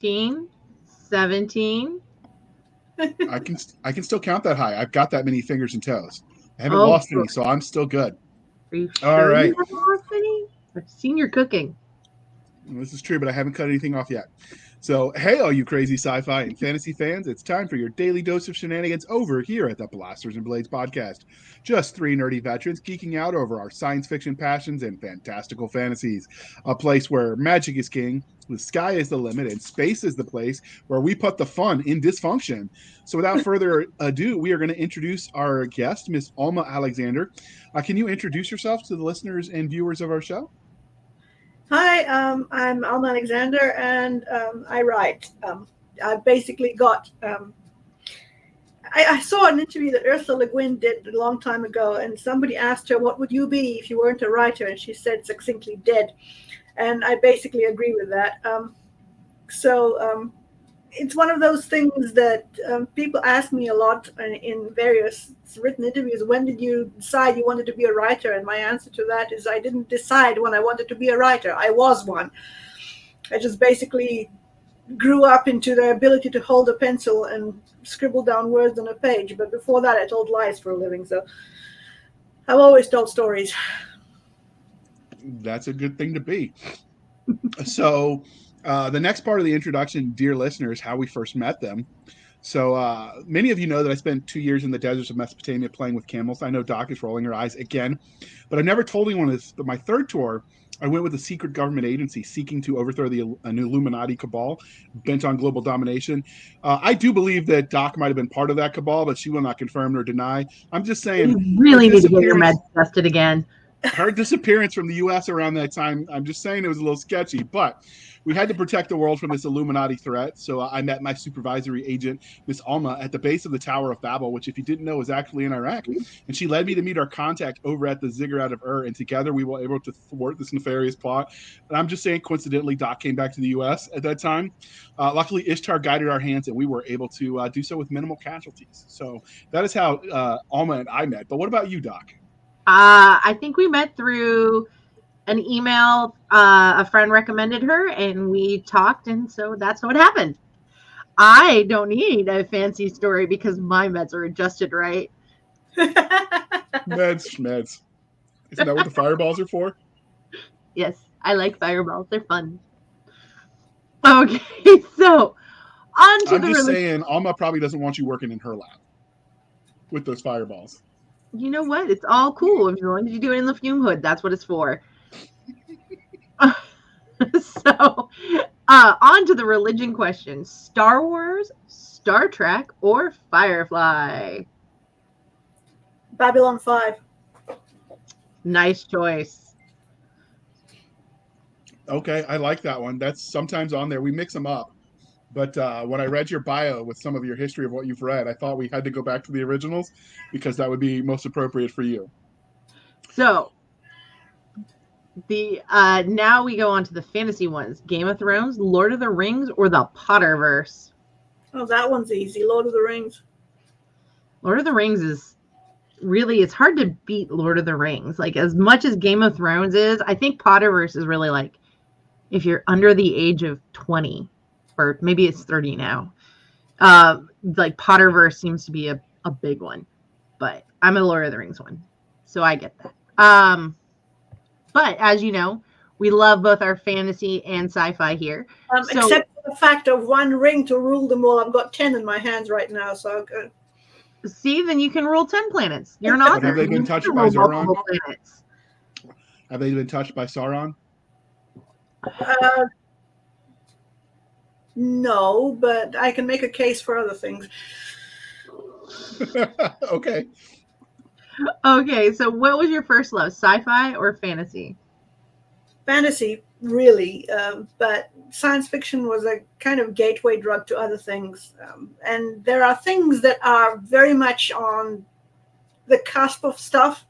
16, 17. I can still count that high. I've got that many fingers and toes. I haven't Oh, lost any, so I'm still good. are you All sure right. you haven't lost any? I've seen your cooking. This is true, but I haven't cut anything off yet. So, hey, all you crazy sci-fi and fantasy fans, it's time for your daily dose of shenanigans over here at the Blasters and Blades podcast. Just three nerdy veterans geeking out over our science fiction passions and fantastical fantasies. A place where magic is king, the sky is the limit, and space is the place where we put the fun in dysfunction. So, without further ado, we are going to introduce our guest, Miss Alma Alexander. Can you introduce yourself to the listeners and viewers of our show? Hi, I'm Alma Alexander, and I write. I basically got. I saw an interview that Ursula Le Guin did a long time ago, and somebody asked her, "What would you be if you weren't a writer?" And she said succinctly, "Dead." And I basically agree with that. So it's one of those things that people ask me a lot in various written interviews. When did you decide you wanted to be a writer? And my answer to that is I didn't decide when I wanted to be a writer. I was one. I just basically grew up into the ability to hold a pencil and scribble down words on a page. But before that, I told lies for a living. So I've always told stories. That's a good thing to be. So, the next part of the introduction, dear listeners, how we first met them. So many of you know that I spent 2 years in the deserts of Mesopotamia playing with camels. I know Doc is rolling her eyes again, but I've never told anyone this. But my third tour, I went with a secret government agency seeking to overthrow an Illuminati cabal bent on global domination. I do believe that Doc might have been part of that cabal, but she will not confirm nor deny. I'm just saying, You really need to get your meds tested again. Her disappearance from the U.S. around that time, I'm just saying it was a little sketchy, but we had to protect the world from this Illuminati threat. So I met my supervisory agent, Miss Alma, at the base of the Tower of Babel, which, if you didn't know, is actually in Iraq. And she led me to meet our contact over at the Ziggurat of Ur, and together we were able to thwart this nefarious plot. And I'm just saying, coincidentally, Doc came back to the U.S. at that time. Luckily, Ishtar guided our hands, and we were able to do so with minimal casualties. So that is how Alma and I met. But what about you, Doc? I think we met through an email. A friend recommended her, and we talked, and so that's what happened. I don't need a fancy story because my meds are adjusted right. Meds. Isn't that what the fireballs are for? Yes, I like fireballs. They're fun. Okay, so on to I'm the just saying, Alma probably doesn't want you working in her lab with those fireballs. You know what? It's all cool as long as you do it in the fume hood. That's what it's for. So, on to the religion question: Star Wars, Star Trek, or Firefly? Babylon 5. Nice choice. Okay, I like that one. That's sometimes on there. We mix them up. But when I read your bio with some of your history of what you've read, I thought we had to go back to the originals because that would be most appropriate for you. So, the now we go on to the fantasy ones: Game of Thrones, Lord of the Rings, or the Potterverse. Oh, that one's easy. Lord of the Rings. Lord of the Rings is really, it's hard to beat Lord of the Rings. Like, as much as Game of Thrones is, I think Potterverse is really like, if you're under the age of 20, or maybe it's 30 now, like Potterverse seems to be a big one. But I'm a Lord of the Rings one, so I get that. But as you know, we love both our fantasy and sci-fi here. Except for the fact of one ring to rule them all. I've got 10 in my hands right now, so good. See, then you can rule 10 planets. You're not. Have they been touched by Sauron? Have they been touched by Sauron? No, but I can make a case for other things. Okay. Okay, so what was your first love, sci-fi or fantasy? Fantasy, really, but science fiction was a kind of gateway drug to other things. And there are things that are very much on the cusp of stuff.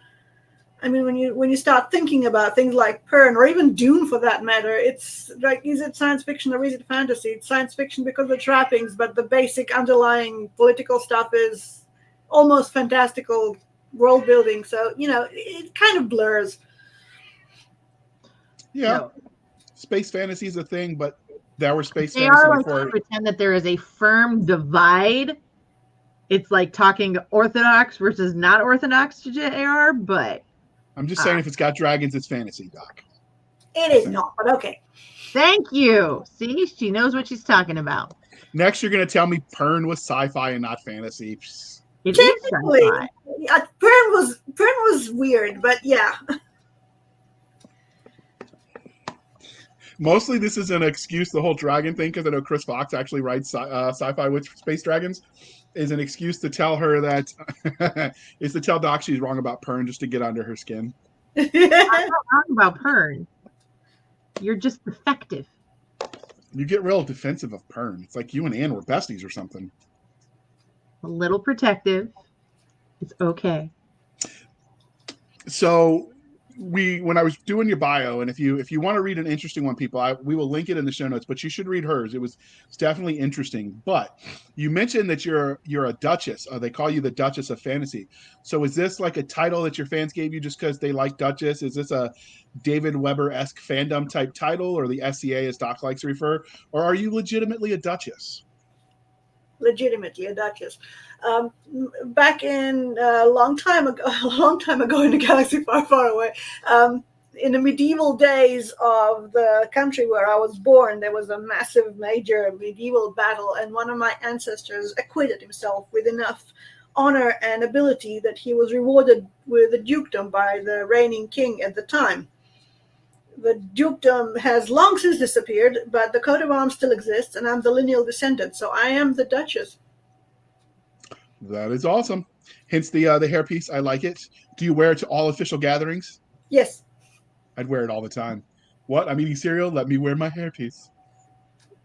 I mean, when you start thinking about things like Pern or even Dune for that matter, it's like, is it science fiction or is it fantasy? It's science fiction because of the trappings, but the basic underlying political stuff is almost fantastical world building. So, it kind of blurs. Yeah. No. Space fantasy is a thing, but that were space They fantasy are like before. to pretend that there is a firm divide. It's like talking orthodox versus not orthodox to JR, but I'm just saying if it's got dragons, it's fantasy, Doc. It is not, but okay. thank you. See, she knows what she's talking about. Next, you're going to tell me Pern was sci-fi and not fantasy. It is Technically, sci-fi. Pern was weird, but yeah. Mostly this is an excuse, the whole dragon thing, because I know Chris Fox actually writes sci-fi with space dragons, is an excuse to tell her that, is to tell Doc she's wrong about Pern just to get under her skin. I'm not wrong about Pern. You're just defective. You get real defensive of Pern. It's like you and Anne were besties or something. A little protective. It's okay. So when I was doing your bio, and if you want to read an interesting one, people, we will link it in the show notes, but you should read hers. It's definitely interesting. But you mentioned that you're a Duchess. They call you the Duchess of Fantasy. So is this like a title that your fans gave you just because they like Duchess? Is this a David Weber-esque fandom type title, or the SCA as Doc likes to refer, or are you legitimately a Duchess? Legitimately a Duchess. Back in a long time ago in a galaxy far, far away, in the medieval days of the country where I was born, there was a massive major medieval battle, and one of my ancestors acquitted himself with enough honor and ability that he was rewarded with a dukedom by the reigning king at the time. The dukedom has long since disappeared, but the coat of arms still exists, and I'm the lineal descendant, so I am the Duchess. That is awesome. Hence the hairpiece. I like it. Do you wear it to all official gatherings? Yes. I'd wear it all the time. What? I'm eating cereal? Let me wear my hairpiece.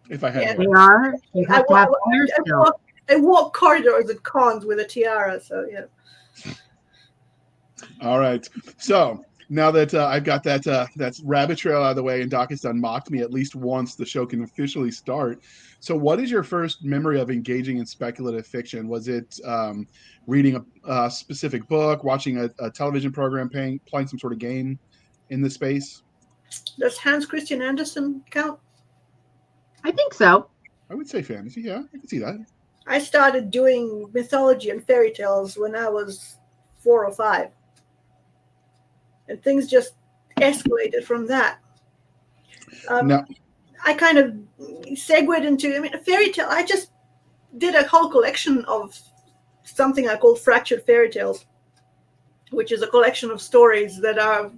If I had hair. They are. You have to have hair still. I walk corridors at cons with a tiara, so yeah. All right. So now that I've got that rabbit trail out of the way, and Doc has done mocked me at least once, the show can officially start. So what is your first memory of engaging in speculative fiction? Was it reading a specific book, watching a television program, playing some sort of game in the space? Does Hans Christian Andersen count? I think so. I would say fantasy. Yeah, I can see that. I started doing mythology and fairy tales when I was 4 or 5. And things just escalated from that. No. I kind of segued into, a fairy tale. I just did a whole collection of something I called Fractured Fairy Tales, which is a collection of stories that have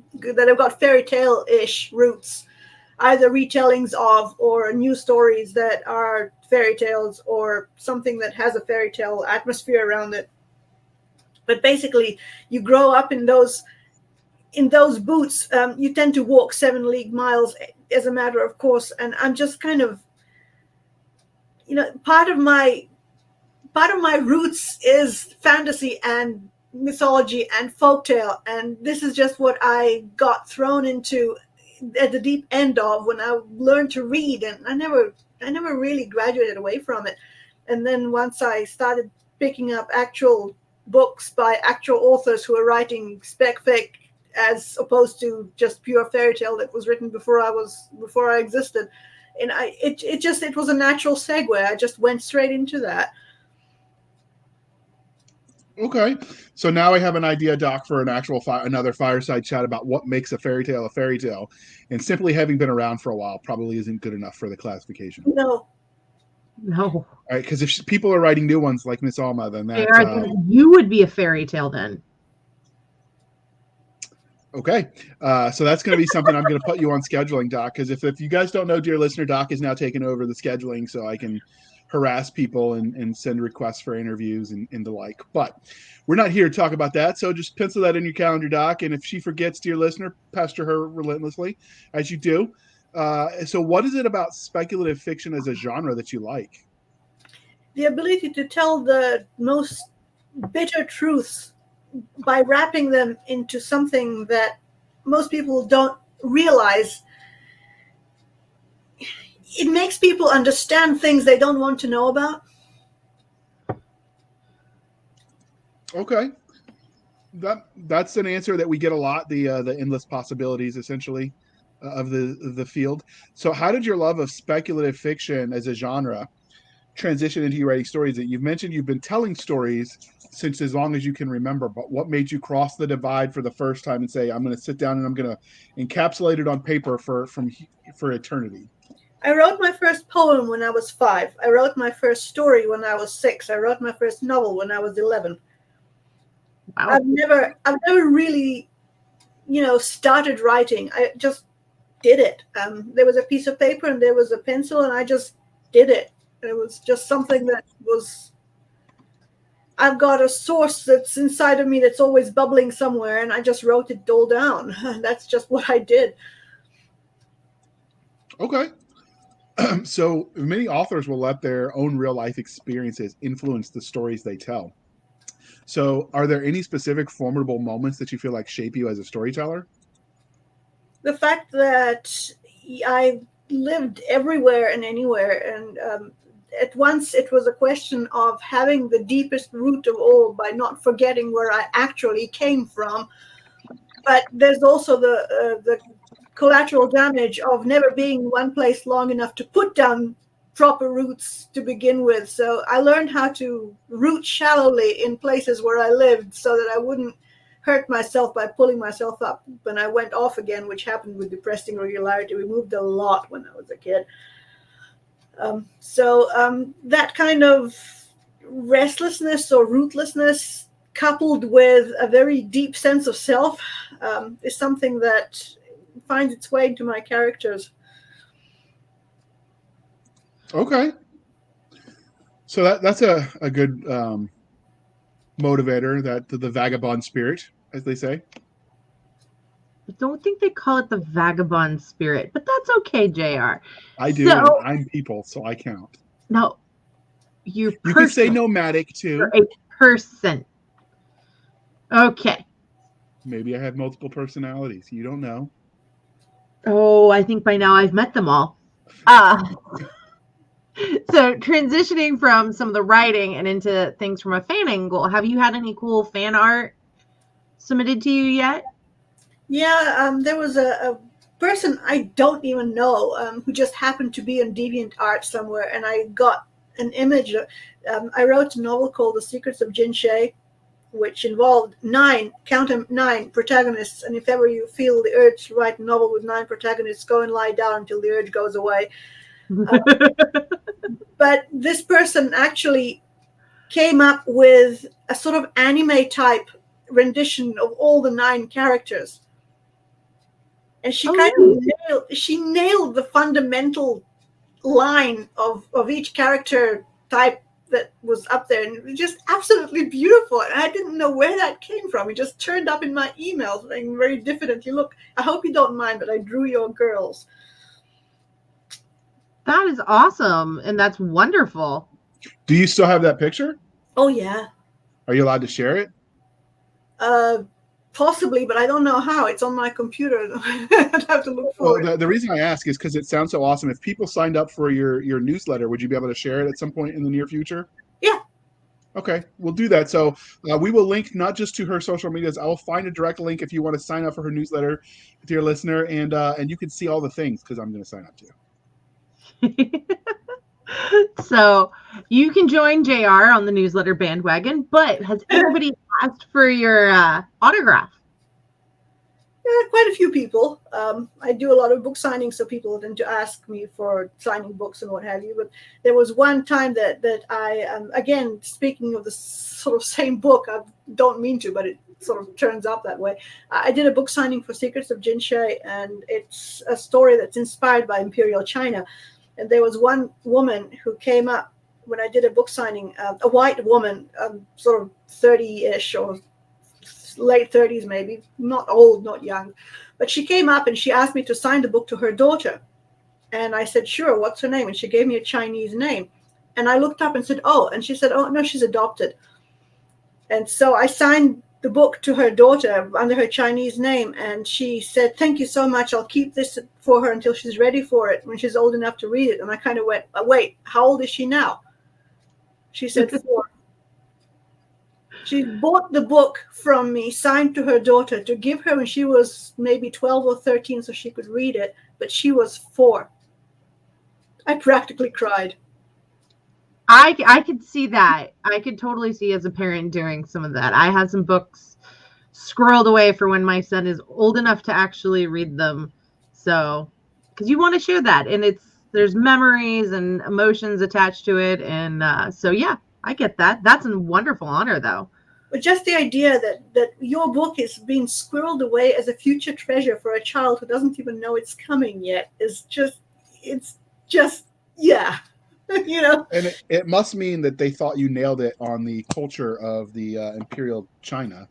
got fairy tale-ish roots, either retellings of or new stories that are fairy tales or something that has a fairy tale atmosphere around it. But basically, you grow up in those boots. You tend to walk 7 league miles as a matter of course, and I'm just kind of, part of my roots is fantasy and mythology and folktale, and this is just what I got thrown into at the deep end of when I learned to read, and I never really graduated away from it. And then once I started picking up actual books by actual authors who are writing spec fic as opposed to just pure fairy tale that was written before I existed, and it was a natural segue. I just went straight into that. Okay, so now I have an idea, Doc, for another fireside chat about what makes a fairy tale, and simply having been around for a while probably isn't good enough for the classification. No. All right, because if people are writing new ones like Miss Alma, then you would be a fairy tale then. Okay, so that's going to be something I'm going to put you on scheduling, Doc, because if you guys don't know, dear listener, Doc is now taking over the scheduling, so I can harass people and send requests for interviews and the like. But we're not here to talk about that, so just pencil that in your calendar, Doc, and if she forgets, dear listener, pester her relentlessly, as you do. So what is it about speculative fiction as a genre that you like? The ability to tell the most bitter truths by wrapping them into something that most people don't realize. It makes people understand things they don't want to know about. Okay. That's an answer that we get a lot, the endless possibilities, essentially. of the field. So how did your love of speculative fiction as a genre transition into you writing stories? That you've mentioned you've been telling stories since as long as you can remember, but what made you cross the divide for the first time and say, I'm going to sit down and I'm going to encapsulate it on paper for eternity? I wrote my first poem when I was 5. I wrote my first story when I was 6. I wrote my first novel when I was 11. Wow. I've never really, started writing. I just did it. There was a piece of paper and there was a pencil, and I just did it. It was just something that was. I've got a source that's inside of me that's always bubbling somewhere, and I just wrote it all down. That's just what I did. Okay. So many authors will let their own real life experiences influence the stories they tell. So are there any specific formidable moments that you feel like shape you as a storyteller? The fact that I lived everywhere and anywhere, and at once it was a question of having the deepest root of all by not forgetting where I actually came from. But there's also the collateral damage of never being in one place long enough to put down proper roots to begin with. So I learned how to root shallowly in places where I lived so that I wouldn't hurt myself by pulling myself up when I went off again, which happened with depressing regularity. We moved a lot when I was a kid. So that kind of restlessness or rootlessness coupled with a very deep sense of self is something that finds its way into my characters. Okay. So that's a good motivator, that the vagabond spirit, as they say. I don't think they call it the vagabond spirit, but that's okay, JR. I do. And I'm people, so I count. No, you could say nomadic too. You're a person. Okay. Maybe I have multiple personalities. You don't know. Oh, I think by now I've met them all. So transitioning from some of the writing and into things from a fan angle, have you had any cool fan art submitted to you yet? Yeah, there was a person I don't even know who just happened to be on DeviantArt somewhere, and I got an image. I wrote a novel called The Secrets of Jin Shay, which involved 9 protagonists. And if ever you feel the urge to write a novel with 9 protagonists, go and lie down until the urge goes away. But this person actually came up with a sort of anime type rendition of all the 9 characters. And she nailed the fundamental line of each character type that was up there, and it was just absolutely beautiful. And I didn't know where that came from. It just turned up in my email saying very diffidently, look, I hope you don't mind, but I drew your girls. That is awesome, and that's wonderful. Do you still have that picture? Oh, yeah. Are you allowed to share it? Possibly, but I don't know how. It's on my computer. I'd have to look for it. The reason I ask is because it sounds so awesome. If people signed up for your newsletter, would you be able to share it at some point in the near future? Yeah. Okay, we'll do that. So we will link not just to her social medias. I will find a direct link if you want to sign up for her newsletter, dear listener, and you can see all the things because I'm going to sign up too. So you can join JR on the newsletter bandwagon, but has anybody asked for your autograph? Yeah, quite a few people. I do a lot of book signings, so people tend to ask me for signing books and what have you. But there was one time that I, again, speaking of the sort of same book, I don't mean to, but it sort of turns out that way. I did a book signing for Secrets of Jin Shay, and it's a story that's inspired by Imperial China. And there was one woman who came up when I did a book signing, a white woman, sort of 30-ish or late 30s maybe, not old, not young. But she came up and she asked me to sign the book to her daughter. And I said, sure, what's her name? And she gave me a Chinese name. And I looked up and said, oh, and she said, oh, no, she's adopted. And so I signed the book to her daughter under her Chinese name, and she said, thank you so much, I'll keep this for her until she's ready for it, when she's old enough to read it. And I kind of went, wait, how old is she now? She said 4. She bought the book from me, signed to her daughter, to give her when she was maybe 12 or 13 so she could read it, but she was 4. I practically cried. I could see that. I could totally see as a parent doing some of that. I had some books squirreled away for when my son is old enough to actually read them. So, because you want to share that, and there's memories and emotions attached to it, and so yeah, I get that. That's a wonderful honor, though. But just the idea that your book is being squirreled away as a future treasure for a child who doesn't even know it's coming yet is just, yeah. You know, and it must mean that they thought you nailed it on the culture of the imperial China.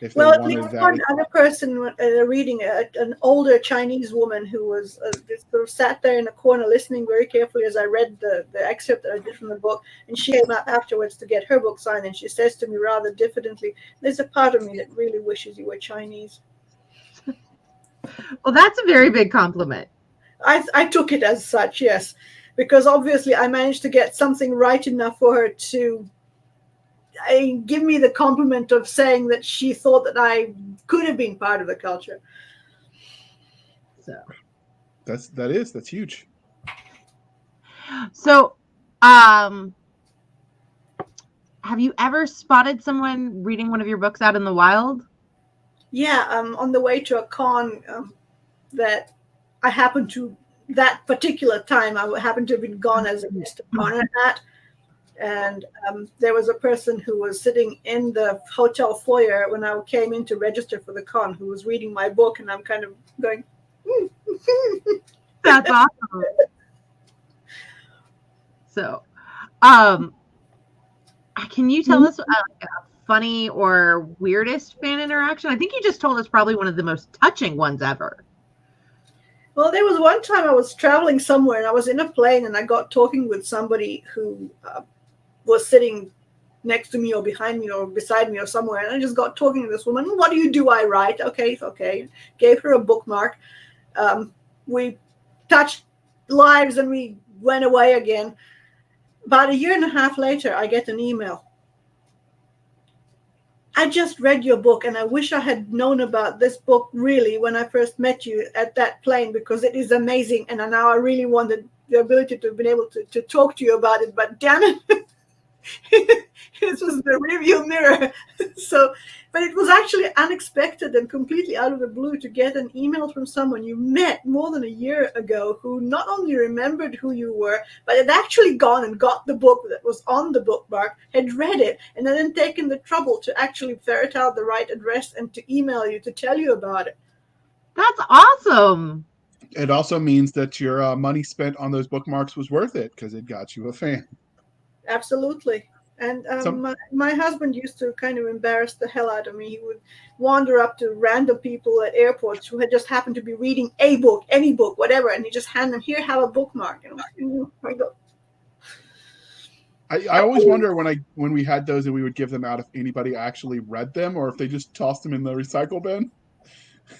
If they well, at wanted least that, one other person reading an older Chinese woman who was just sort of sat there in a corner listening very carefully as I read the excerpt that I did from the book, and she came up afterwards to get her book signed, and she says to me rather diffidently, "There's a part of me that really wishes you were Chinese." Well, that's a very big compliment. I took it as such, yes. Because obviously I managed to get something right enough for her to give me the compliment of saying that she thought that I could have been part of the culture. So that's huge. So, have you ever spotted someone reading one of your books out in the wild? Yeah, on the way to a con that I happened to, that particular time, I happened to have been gone as a guest of honor at. And there was a person who was sitting in the hotel foyer when I came in to register for the con who was reading my book, and I'm kind of going, That's awesome. So, can you tell us a funny or weirdest fan interaction? I think you just told us probably one of the most touching ones ever. Well, there was one time I was traveling somewhere and I was in a plane and I got talking with somebody who was sitting next to me or behind me or beside me or somewhere. And I just got talking to this woman. What do you do? I write. Okay. Gave her a bookmark. We touched lives and we went away again. About 1.5 years later, I get an email. I just read your book and I wish I had known about this book really when I first met you at that plane, because it is amazing. And now I really wanted the ability to have been able to talk to you about it. But damn it, this was the rearview mirror. But it was actually unexpected and completely out of the blue to get an email from someone you met more than 1 year ago who not only remembered who you were, but had actually gone and got the book that was on the bookmark, had read it, and then taken the trouble to actually ferret out the right address and to email you to tell you about it. That's awesome. It also means that your money spent on those bookmarks was worth it because it got you a fan. Absolutely. And my husband used to kind of embarrass the hell out of me. He would wander up to random people at airports who had just happened to be reading a book, any book, whatever, and he just hand them, here, have a bookmark. And I always wonder when we had those and we would give them out if anybody actually read them or if they just tossed them in the recycle bin.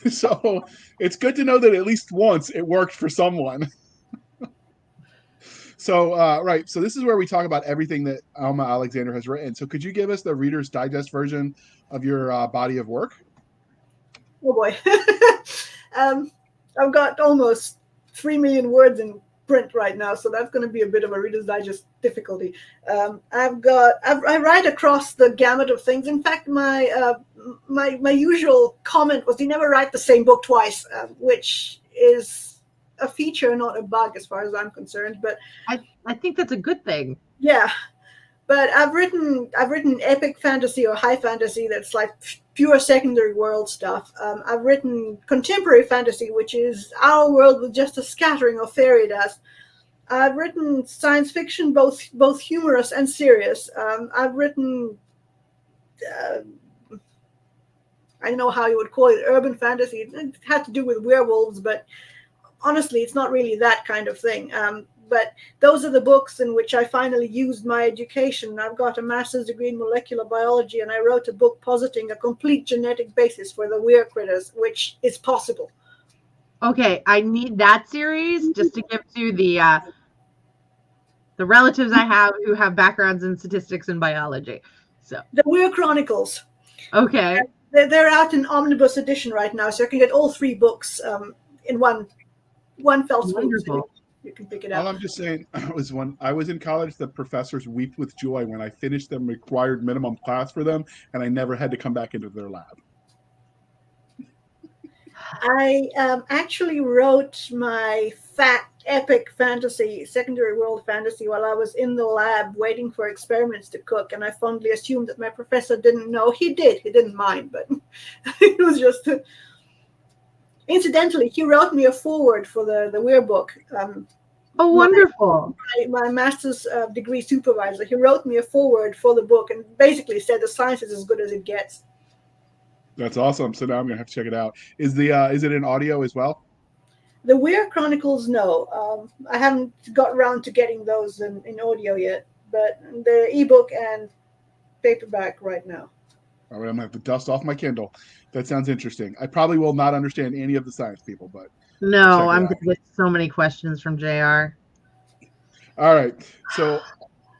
So it's good to know that at least once it worked for someone. So, right. So this is where we talk about everything that Alma Alexander has written. So could you give us the Reader's Digest version of your body of work? Oh, boy. I've got almost 3 million words in print right now, so that's going to be a bit of a Reader's Digest difficulty. I write across the gamut of things. In fact, my usual comment was you never write the same book twice, which is a feature, not a bug as far as I'm concerned. But I think that's a good thing. Yeah. But I've written epic fantasy or high fantasy that's like pure secondary world stuff. I've written contemporary fantasy, which is our world with just a scattering of fairy dust. I've written science fiction, both humorous and serious. I've written, I don't know how you would call it, urban fantasy. It had to do with werewolves, but honestly, it's not really that kind of thing. But those are the books in which I finally used my education. I've got a master's degree in molecular biology, and I wrote a book positing a complete genetic basis for the weir critters, which is possible. Okay, I need that series just to give to the relatives I have who have backgrounds in statistics and biology. So The Weir Chronicles. okay. They're out in omnibus edition right now, so you can get all 3 books in one fell swoop. Wonderful. So you can pick it All up. I'm just saying was when I was in college, the professors wept with joy when I finished them required minimum class for them, and I never had to come back into their lab. I actually wrote my epic fantasy, secondary world fantasy, while I was in the lab waiting for experiments to cook, and I fondly assumed that my professor didn't know. He did. He didn't mind, but it was just... Incidentally, he wrote me a foreword for the Weir book. Oh, wonderful. My master's degree supervisor, he wrote me a foreword for the book and basically said the science is as good as it gets. That's awesome. So now I'm gonna have to check it out. Is it in audio as well? The Weir Chronicles, no. I haven't got around to getting those in audio yet, but the ebook and paperback right now. All right, I'm gonna have to dust off my Kindle. That sounds interesting. I probably will not understand any of the science people, but No, I'm out. gonna get so many questions from JR. All right. So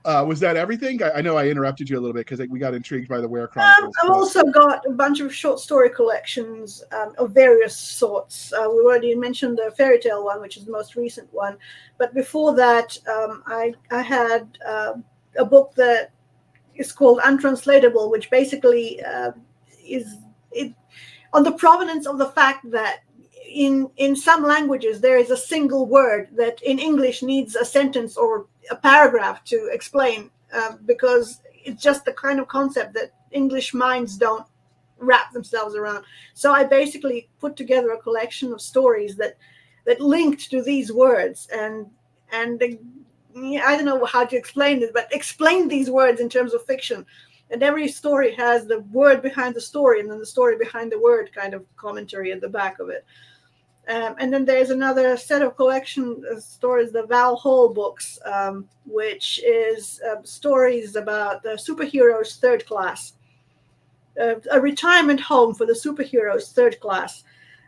was that everything? I know I interrupted you a little bit because we got intrigued by the Weir Chronicles. I've also got a bunch of short story collections of various sorts. We already mentioned the fairy tale one, which is the most recent one. But before that, I had a book that is called Untranslatable, which basically is on the provenance of the fact that in some languages there is a single word that in English needs a sentence or a paragraph to explain, because it's just the kind of concept that English minds don't wrap themselves around. So I basically put together a collection of stories that linked to these words, and I don't know how to explain it, but explain these words in terms of fiction. And every story has the word behind the story and then the story behind the word kind of commentary at the back of it. And then there's another set of collection stories, the Val Hall books, which is stories about the superheroes third class, a retirement home for the superheroes third class.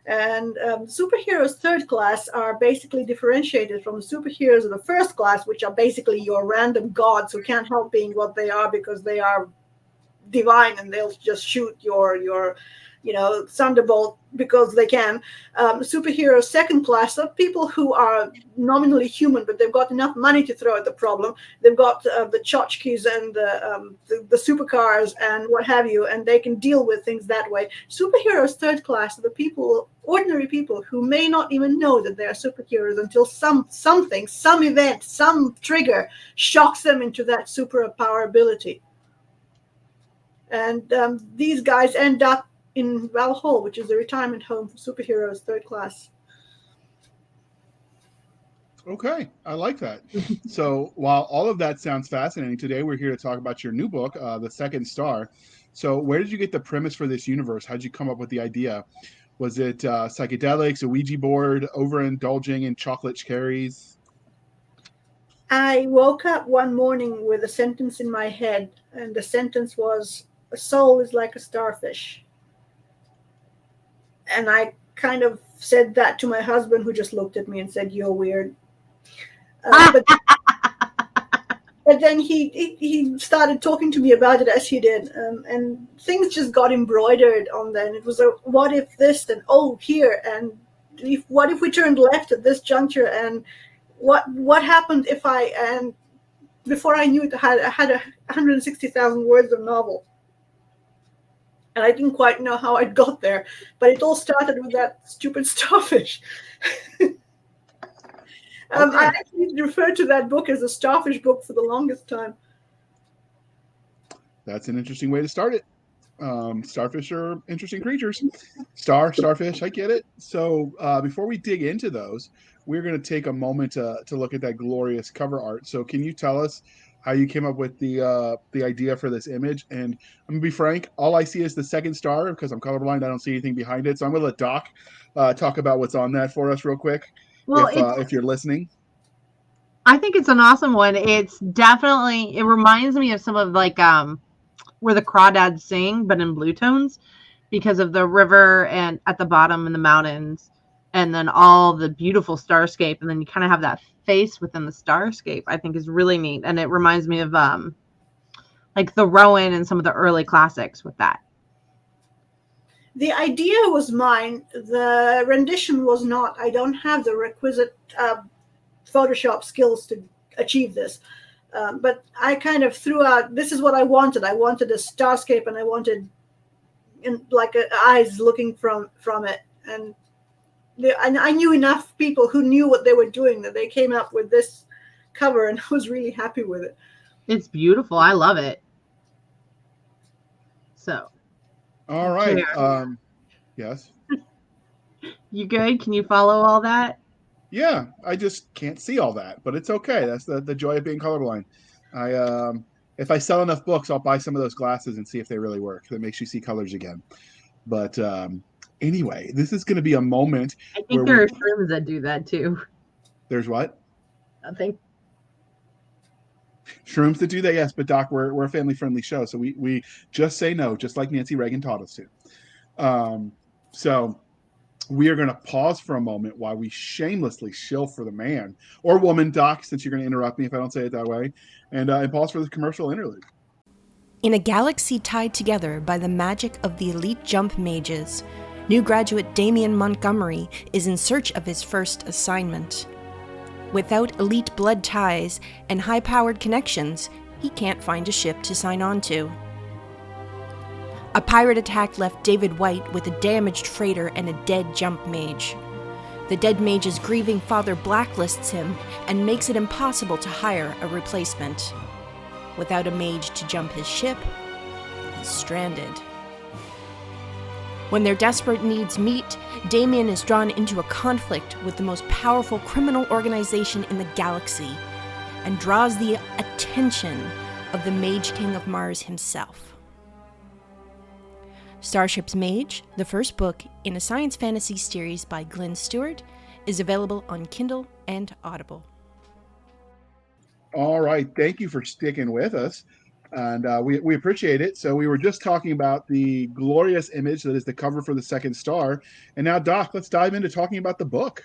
And superheroes third class are basically differentiated from the superheroes of the first class, which are basically your random gods who can't help being what they are because they are divine and they'll just shoot your thunderbolt because they can. Superheroes second class are people who are nominally human, but they've got enough money to throw at the problem. They've got the tchotchkes and the supercars and what have you, and they can deal with things that way. Superheroes third class are the people, ordinary people, who may not even know that they are superheroes until some event, some trigger shocks them into that superpower ability. And these guys end up in Val Hall, which is a retirement home for superheroes third class. Okay, I like that. So while all of that sounds fascinating, today we're here to talk about your new book, The Second Star. So where did you get the premise for this universe? How did you come up with the idea? Was it psychedelics, a Ouija board, overindulging in chocolate cherries? I woke up one morning with a sentence in my head, and the sentence was, "A soul is like a starfish." And I kind of said that to my husband, who just looked at me and said, "You're weird." But then he started talking to me about it as he did, and things just got embroidered on then. It was a what if this, and oh here, and what if we turned left at this juncture, and what happened if and before I knew it, I had 160,000 words of novel. And I didn't quite know how I got there, but it all started with that stupid starfish. I actually referred to that book as a starfish book for the longest time. That's an interesting way to start it. Starfish are interesting creatures. Starfish, I get it. So before we dig into those, we're going to take a moment to look at that glorious cover art. So can you tell us how you came up with the idea for this image? And I'm going to be frank, all I see is the second star because I'm colorblind. I don't see anything behind it. So I'm going to let Doc talk about what's on that for us real quick, Well, if you're listening. I think it's an awesome one. It's definitely, it reminds me of some of like where the crawdads sing, but in blue tones, because of the river and at the bottom in the mountains, and then all the beautiful starscape, and then you kind of have that face within the starscape. I think is really neat, and it reminds me of like like the Rowan and some of the early classics with that. The idea was mine. The rendition was not. I don't have the requisite Photoshop skills to achieve this. But I kind of threw out, this is what I wanted. I wanted a starscape, and I wanted eyes looking from it. And I knew enough people who knew what they were doing that they came up with this cover, and I was really happy with it. It's beautiful. I love it. So. All right. Yes. You good? Can you follow all that? Yeah, I just can't see all that, but it's okay. That's the joy of being colorblind. If I sell enough books, I'll buy some of those glasses and see if they really work. That makes you see colors again. But anyway, this is going to be a moment. I think there are shrooms that do that too. There's what? I think shrooms that do that, yes. But Doc, we're a family-friendly show, so we just say no, just like Nancy Reagan taught us to. So we are going to pause for a moment while we shamelessly shill for the man or woman, Doc, since you're going to interrupt me if I don't say it that way, and pause for the commercial interlude. In a galaxy tied together by the magic of the elite jump mages, new graduate Damian Montgomery is in search of his first assignment. Without elite blood ties and high-powered connections, he can't find a ship to sign on to. A pirate attack left David White with a damaged freighter and a dead jump mage. The dead mage's grieving father blacklists him and makes it impossible to hire a replacement. Without a mage to jump his ship, he's stranded. When their desperate needs meet, Damian is drawn into a conflict with the most powerful criminal organization in the galaxy and draws the attention of the Mage King of Mars himself. Starship's Mage, the first book in a science fantasy series by Glenn Stewart, is available on Kindle and Audible. All right. Thank you for sticking with us. And we appreciate it. So we were just talking about the glorious image that is the cover for the second star. And now, Doc, let's dive into talking about the book.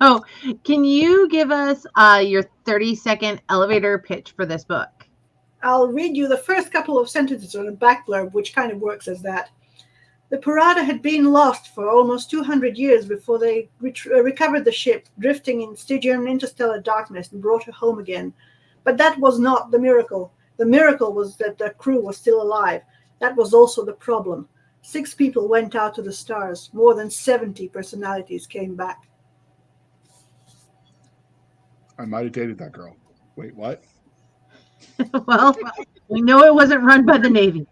So can you give us your 30-second elevator pitch for this book? I'll read you the first couple of sentences on the back blurb, which kind of works as that. The Parada had been lost for almost 200 years before they recovered the ship, drifting in Stygian interstellar darkness, and brought her home again. But that was not the miracle. The miracle was that the crew was still alive. That was also the problem. 6 people went out to the stars. More than 70 personalities came back. I might have dated that girl. Wait, what? Well, we know it wasn't run by the Navy.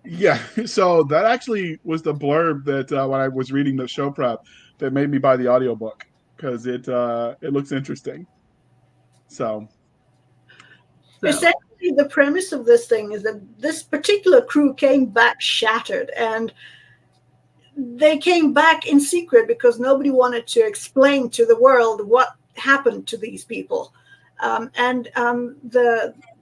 Yeah, so that actually was the blurb that when I was reading the show prep that made me buy the audiobook because it looks interesting. So essentially, the premise of this thing is that this particular crew came back shattered, and they came back in secret because nobody wanted to explain to the world what happened to these people.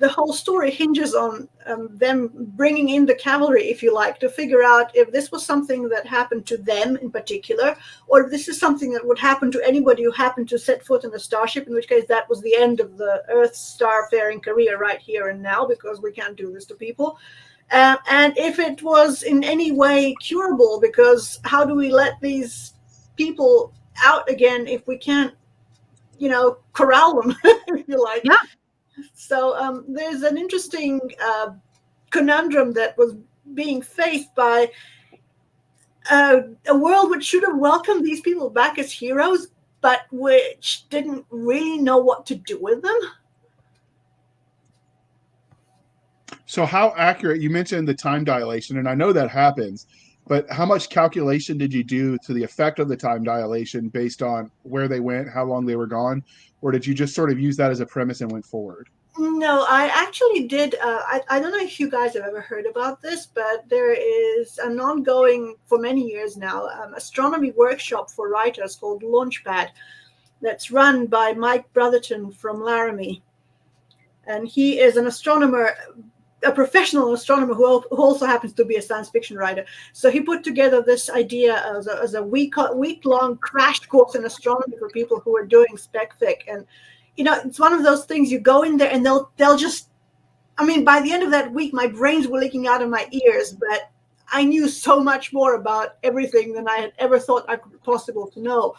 The whole story hinges on them bringing in the cavalry, if you like, to figure out if this was something that happened to them in particular, or if this is something that would happen to anybody who happened to set foot in a starship, in which case that was the end of the Earth's starfaring career right here and now, because we can't do this to people. And if it was in any way curable, because how do we let these people out again if we can't, corral them, if you like. Yeah. So there's an interesting conundrum that was being faced by a world which should have welcomed these people back as heroes, but which didn't really know what to do with them. So how accurate, you mentioned the time dilation, and I know that happens, but how much calculation did you do to the effect of the time dilation based on where they went, how long they were gone? Or did you just sort of use that as a premise and went forward? No, I actually did. I don't know if you guys have ever heard about this, but there is an ongoing, for many years now, astronomy workshop for writers called Launchpad that's run by Mike Brotherton from Laramie. And he is an astronomer, a professional astronomer who also happens to be a science fiction writer. So he put together this idea as a week-long crash course in astronomy for people who are doing spec fic. And, it's one of those things, you go in there and they'll just I mean, by the end of that week, my brains were leaking out of my ears, but I knew so much more about everything than I had ever thought I could possible to know.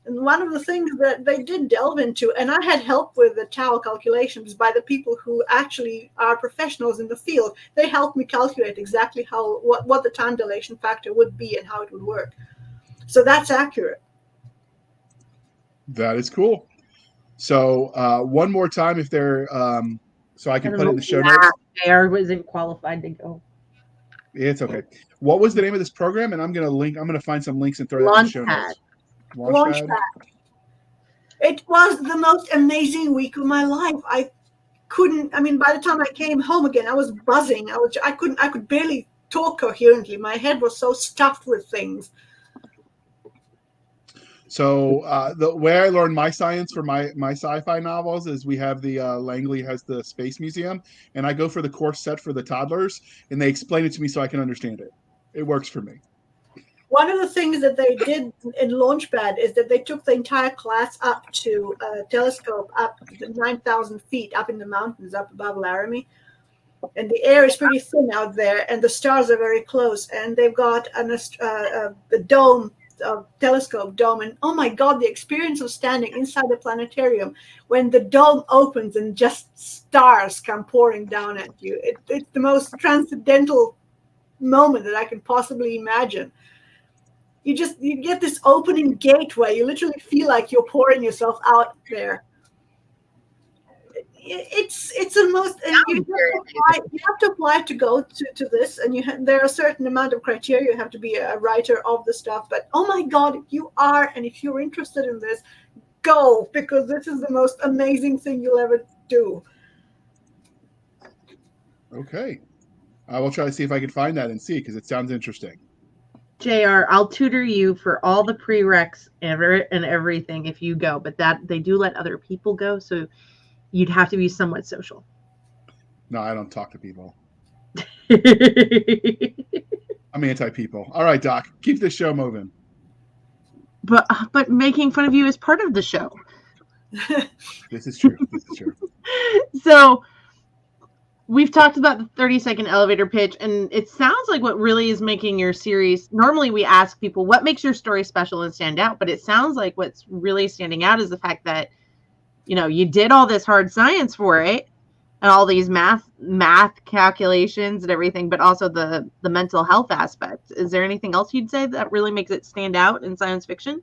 And one of the things that they did delve into, and I had help with the tau calculations by the people who actually are professionals in the field. They helped me calculate exactly what the time dilation factor would be and how it would work. So that's accurate. That is cool. So one more time, if they're so I can put it in the show notes. JR wasn't qualified to go. It's okay. What was the name of this program? And I'm gonna find some links and throw that in the show notes. Launchpad. It was the most amazing week of my life. I mean, by the time I came home again, I was buzzing. I could barely talk coherently. My head was so stuffed with things. So the way I learned my science for my sci-fi novels is we have the Langley has the Space Museum, and I go for the course set for the toddlers, and they explain it to me so I can understand it. It works for me. One of the things that they did in Launchpad is that they took the entire class up to a telescope up to 9,000 feet up in the mountains up above Laramie. And the air is pretty thin out there, and the stars are very close. And they've got the dome, telescope dome. And oh my God, the experience of standing inside the planetarium when the dome opens and just stars come pouring down at you. It's the most transcendental moment that I can possibly imagine. You get this opening gateway. You literally feel like you're pouring yourself out there. It's the most. And you have to apply to go to this, and there are a certain amount of criteria. You have to be a writer of the stuff. But oh my God, if you are, and if you're interested in this, go, because this is the most amazing thing you'll ever do. Okay, I will try to see if I can find that and see, because it sounds interesting. JR, I'll tutor you for all the prereqs and everything if you go, but that they do let other people go, so you'd have to be somewhat social. No, I don't talk to people. I'm anti-people. All right, Doc, keep this show moving. But making fun of you is part of the show. This is true. This is true. So we've talked about the 30-second elevator pitch, and it sounds like what really is making your series. Normally we ask people, what makes your story special and stand out? But it sounds like what's really standing out is the fact that, you did all this hard science for it and all these math calculations and everything, but also the mental health aspect. Is there anything else you'd say that really makes it stand out in science fiction?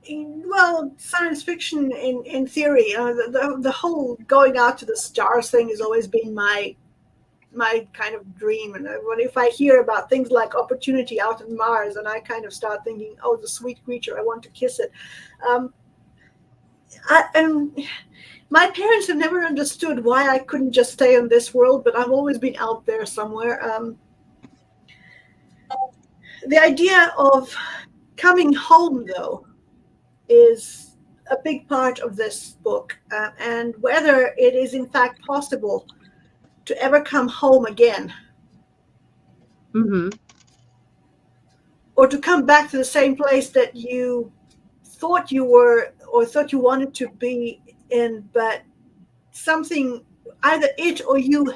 Well, science fiction in theory, the whole going out to the stars thing has always been my kind of dream. And if I hear about things like Opportunity out on Mars, and I kind of start thinking, oh, the sweet creature, I want to kiss it. And my parents have never understood why I couldn't just stay in this world, but I've always been out there somewhere. The idea of coming home, though, is a big part of this book, and whether it is in fact possible to ever come home again, or to come back to the same place that you thought you were or thought you wanted to be in, but something, either it or you,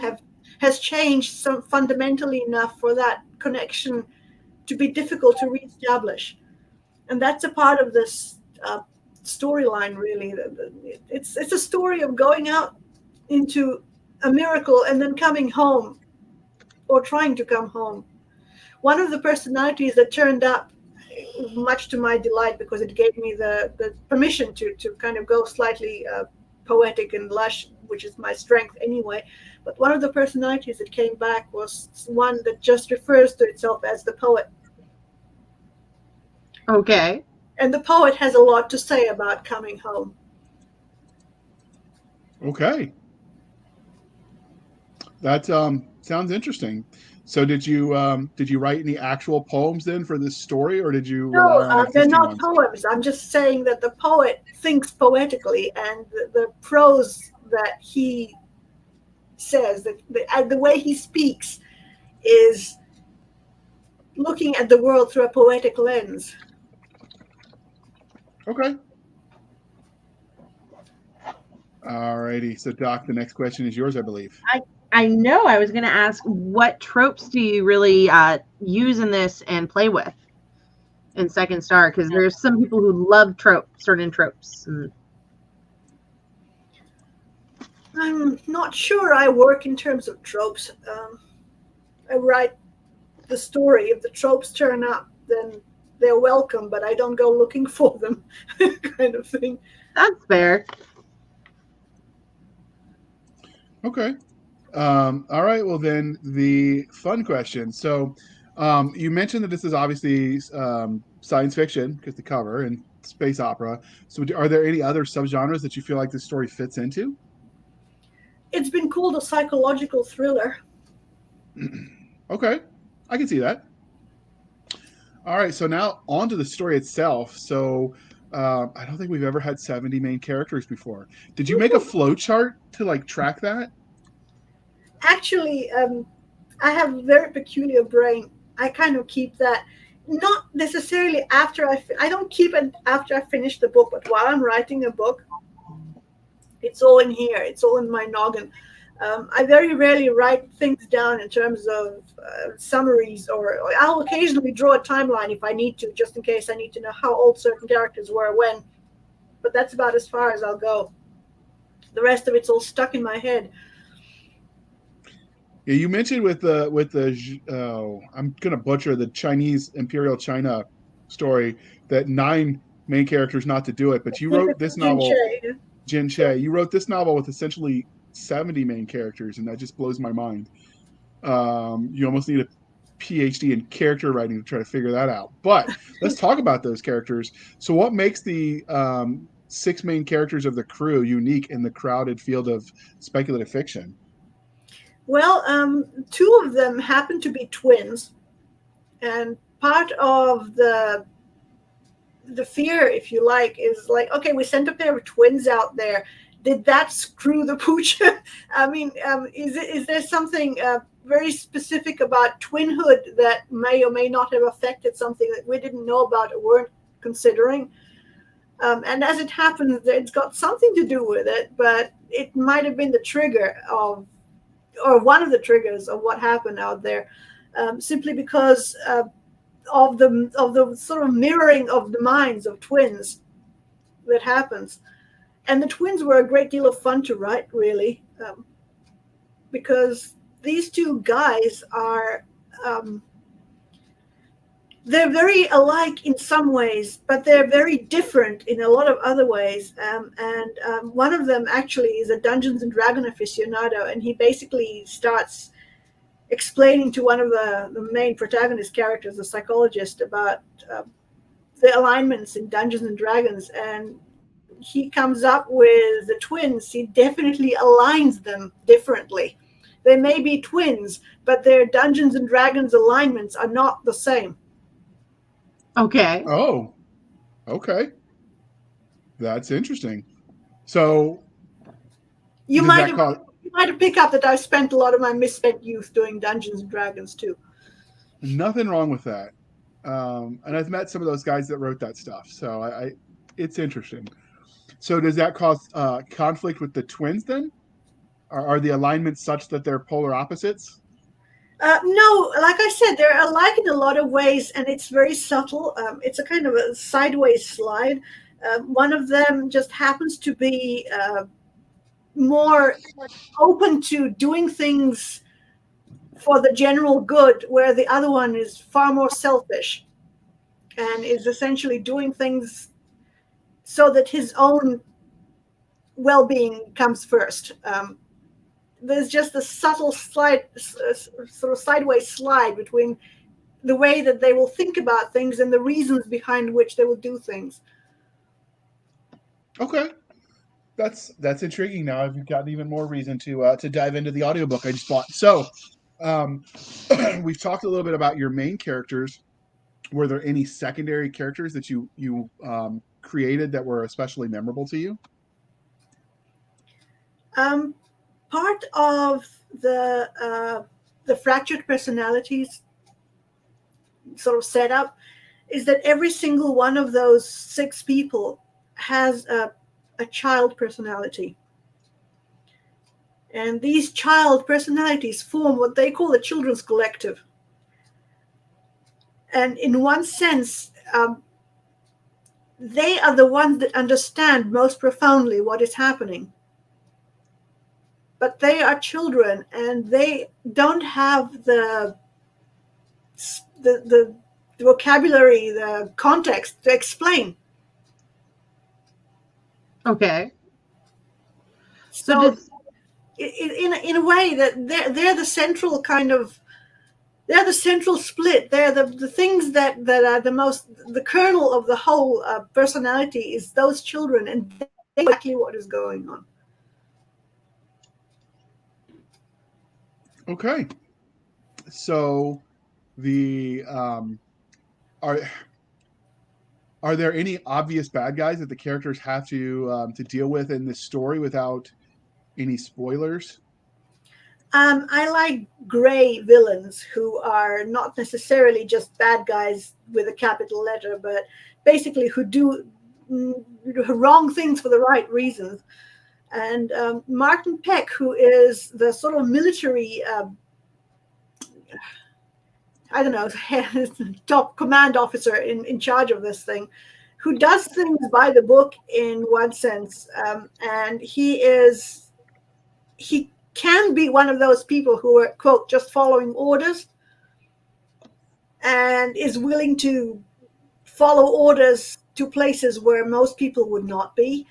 has changed some fundamentally enough for that connection to be difficult to reestablish. And that's a part of this storyline, really. It's a story of going out into a miracle and then coming home, or trying to come home. One of the personalities that turned up, much to my delight, because it gave me the permission to kind of go slightly poetic and lush, which is my strength anyway. But one of the personalities that came back was one that just refers to itself as the poet. Okay. And the poet has a lot to say about coming home. Okay. That sounds interesting. So did you write any actual poems then for this story, or did you rely on they're existing not ones? poems. I'm just saying that the poet thinks poetically, and the prose that he says, the way he speaks, is looking at the world through a poetic lens. Okay. All righty. So, Doc, the next question is yours, I believe. I know I was going to ask, what tropes do you really use in this and play with in Second Star? Because there's some people who love certain tropes. I'm not sure I work in terms of tropes. I write the story. If the tropes turn up, then they're welcome, but I don't go looking for them, kind of thing. That's fair. Okay. All right. Well, then the fun question. So, you mentioned that this is obviously science fiction because the cover and space opera. So, are there any other subgenres that you feel like this story fits into? It's been called a psychological thriller. Okay, I can see that. All right. So now on to the story itself. So. I don't think we've ever had 70 main characters before. Did you make a flow chart to like track that? Actually, I have a very peculiar brain. I kind of keep that, not necessarily after I don't keep it after I finish the book, but while I'm writing a book, it's all in here. It's all in my noggin. I very rarely write things down in terms of summaries, or I'll occasionally draw a timeline if I need to, just in case I need to know how old certain characters were when. But that's about as far as I'll go. The rest of it's all stuck in my head. Yeah, you mentioned with the I'm gonna butcher the Chinese Imperial China story that 9 main characters not to do it, but you wrote this novel, Jin Che. You wrote this novel with essentially 70 main characters, and that just blows my mind. You almost need a PhD in character writing to try to figure that out. But let's talk about those characters. So, what makes the 6 main characters of the crew unique in the crowded field of speculative fiction? Well, 2 of them happen to be twins, and part of the fear, if you like, is like, okay, we sent a pair of twins out there. Did that screw the pooch? I mean, is there something very specific about twinhood that may or may not have affected something that we didn't know about or weren't considering? And as it happens, it's got something to do with it, but it might have been the trigger of, or one of the triggers of what happened out there, simply because of the sort of mirroring of the minds of twins that happens. And the twins were a great deal of fun to write, really, because these 2 guys are, they're very alike in some ways, but they're very different in a lot of other ways. And one of them actually is a Dungeons and Dragons aficionado, and he basically starts explaining to one of the main protagonist characters, the psychologist, about the alignments in Dungeons and Dragons. And he comes up with the twins. He definitely aligns them differently. They may be twins, but their Dungeons and Dragons alignments are not the same. Okay. Oh, okay. That's interesting. So You might have picked up that I spent a lot of my misspent youth doing Dungeons and Dragons too. nothing wrong with that. And I've met some of those guys that wrote that stuff. So it's interesting. So does that cause conflict with the twins then? Are the alignments such that they're polar opposites? No, like I said, they're alike in a lot of ways, and it's very subtle. It's a kind of a sideways slide. One of them just happens to be more open to doing things for the general good, where the other one is far more selfish and is essentially doing things so that his own well-being comes first. There's just a subtle slide, sort of sideways slide between the way that they will think about things and the reasons behind which they will do things. Okay. That's intriguing. Now I've gotten even more reason to dive into the audiobook I just bought. So we've talked a little bit about your main characters. Were there any secondary characters that you created that were especially memorable to you? Part of the fractured personalities sort of setup is that every single one of those 6 people has a child personality. And these child personalities form what they call a children's collective. And in one sense, they are the ones that understand most profoundly what is happening. But they are children, and they don't have the vocabulary, the context to explain. Okay. So in a way that they're the central kind of, they're the central split. They're the things that are the kernel of the whole personality is those children, and they know exactly what is going on. Okay. So the are there any obvious bad guys that the characters have to deal with in this story without any spoilers? I like gray villains who are not necessarily just bad guys with a capital letter, but basically who do wrong things for the right reasons. And Martin Peck, who is the sort of military, I don't know, top command officer in charge of this thing, who does things by the book in one sense. And he can be one of those people who are, quote, just following orders, and is willing to follow orders to places where most people would not be.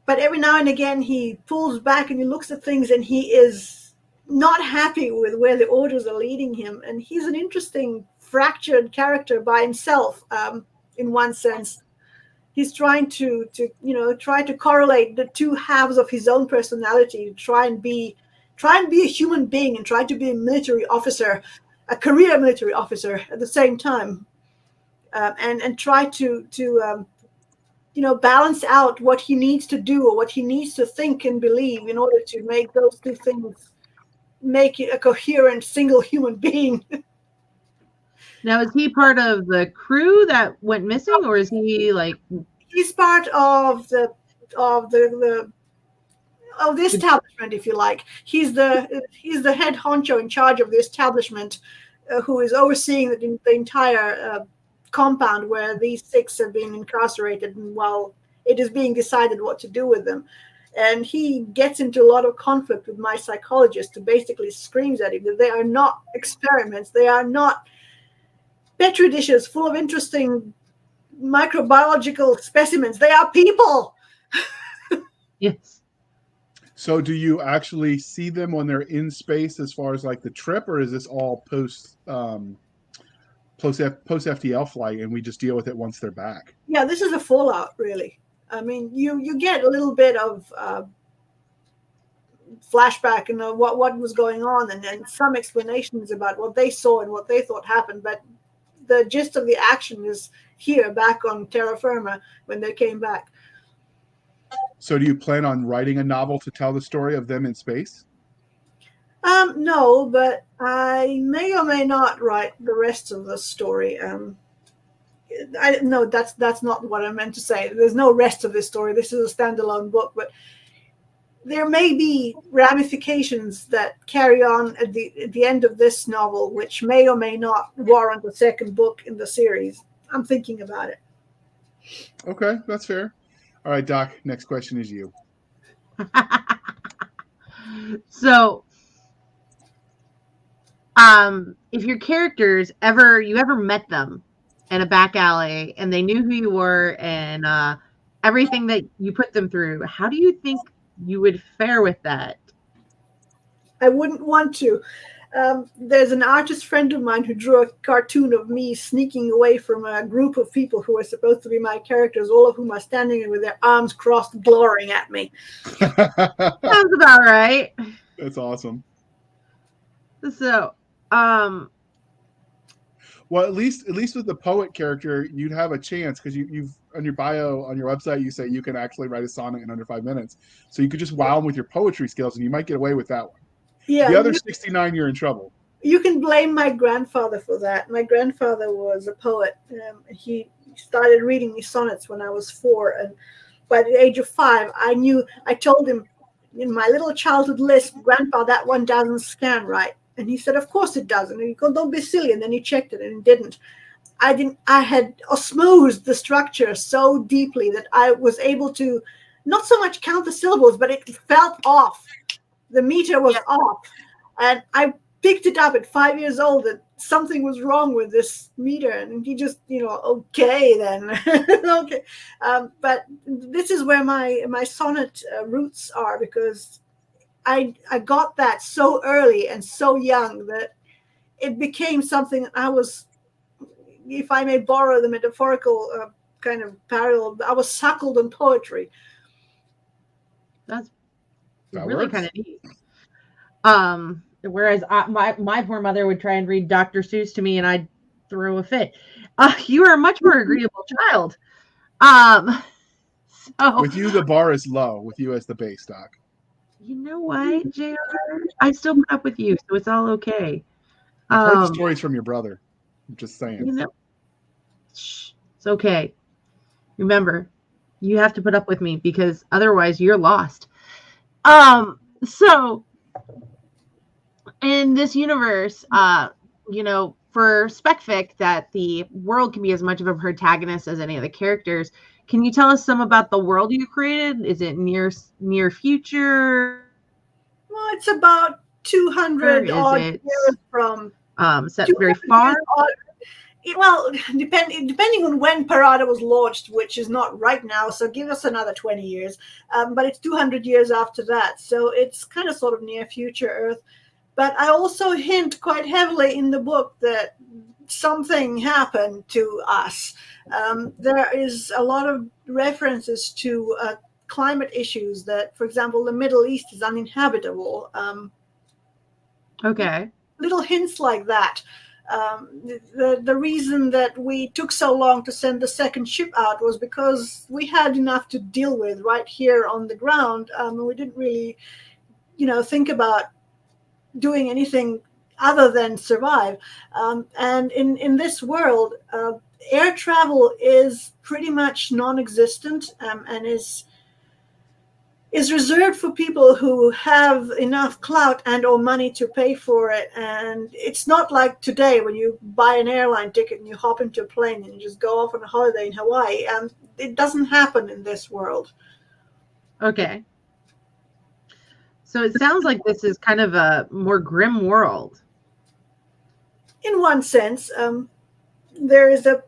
But every now and again, he pulls back and he looks at things, and he is not happy with where the orders are leading him. And he's an interesting, fractured character by himself, in one sense. He's trying to correlate the two halves of his own personality, to try and be a human being and try to be a military officer, a career military officer at the same time, and try to balance out what he needs to do or what he needs to think and believe in order to make those two things make it a coherent single human being. Now, is he part of the crew that went missing, or is he like? He's part of the establishment, if you like. He's the head honcho in charge of the establishment, who is overseeing the entire compound where these 6 have been incarcerated, and while it is being decided what to do with them. And he gets into a lot of conflict with my psychologist, who basically screams at him that they are not experiments, they are not petri dishes full of interesting microbiological specimens, they are people. Yes. So do you actually see them when they're in space as far as like the trip, or is this all post FTL flight and we just deal with it once they're back? Yeah, this is a fallout, really. I mean, you get a little bit of flashback and what was going on, and then some explanations about what they saw and what they thought happened, but the gist of the action is here back on Terra Firma when they came back. So do you plan on writing a novel to tell the story of them in space? No, but I may or may not write the rest of the story. No, that's not what I meant to say. There's no rest of this story. This is a standalone book, but there may be ramifications that carry on at the end of this novel, which may or may not warrant a second book in the series. I'm thinking about it. Okay, that's fair. All right, Doc, next question is you. So, if your characters you ever met them in a back alley and they knew who you were and everything that you put them through, how do you think you would fare with that? I wouldn't want to. There's an artist friend of mine who drew a cartoon of me sneaking away from a group of people who are supposed to be my characters, all of whom are standing with their arms crossed, gloring at me. Sounds about right. That's awesome. So, well, at least with the poet character, you'd have a chance, because you've on your bio on your website you say you can actually write a sonnet in under 5 minutes. So you could just wow them with your poetry skills, and you might get away with that one. Yeah, the other 69, you're in trouble. You can blame my grandfather for that. My grandfather was a poet. He started reading me sonnets when I was 4, and by the age of 5, I told him, in my little childhood list, Grandpa, that one doesn't scan right. And he said, of course it doesn't. And he goes, don't be silly. And then he checked it and it didn't. I had osmosed the structure so deeply that I was able to not so much count the syllables, but it felt off. The meter was off. And I picked it up at 5 years old that something was wrong with this meter. And he just, okay, then. Okay. But this is where my sonnet roots are, because I got that so early and so young that it became something I was, if I may borrow the metaphorical kind of parallel, I was suckled on poetry. That really works. kind of neat. Whereas my poor mother would try and read Dr. Seuss to me and I'd throw a fit. You are a much more agreeable child. So With you, the bar is low. With you as the base, Doc. You know what, JR? I still put up with you, so it's all okay. I've heard the stories from your brother. I'm just saying. It's okay. Remember, you have to put up with me because otherwise you're lost. So in this universe, for Specfic, that the world can be as much of a protagonist as any of the characters. Can you tell us some about the world you created? Is it near future? Well, it's about 200 odd years from set very far. Well, depending on when Parada was launched, which is not right now, so give us another 20 years. But it's 200 years after that, so it's kind of sort of near future Earth. But I also hint quite heavily in the book that something happened to us. There is a lot of references to climate issues that, for example, the Middle East is uninhabitable. Okay. Little hints like that. The reason that we took so long to send the second ship out was because we had enough to deal with right here on the ground. We didn't really, think about doing anything other than survive. And in this world, air travel is pretty much non-existent and is reserved for people who have enough clout and or money to pay for it. And it's not like today when you buy an airline ticket and you hop into a plane and you just go off on a holiday in Hawaii. It doesn't happen in this world. Okay. So it sounds like this is kind of a more grim world. In one sense, there's a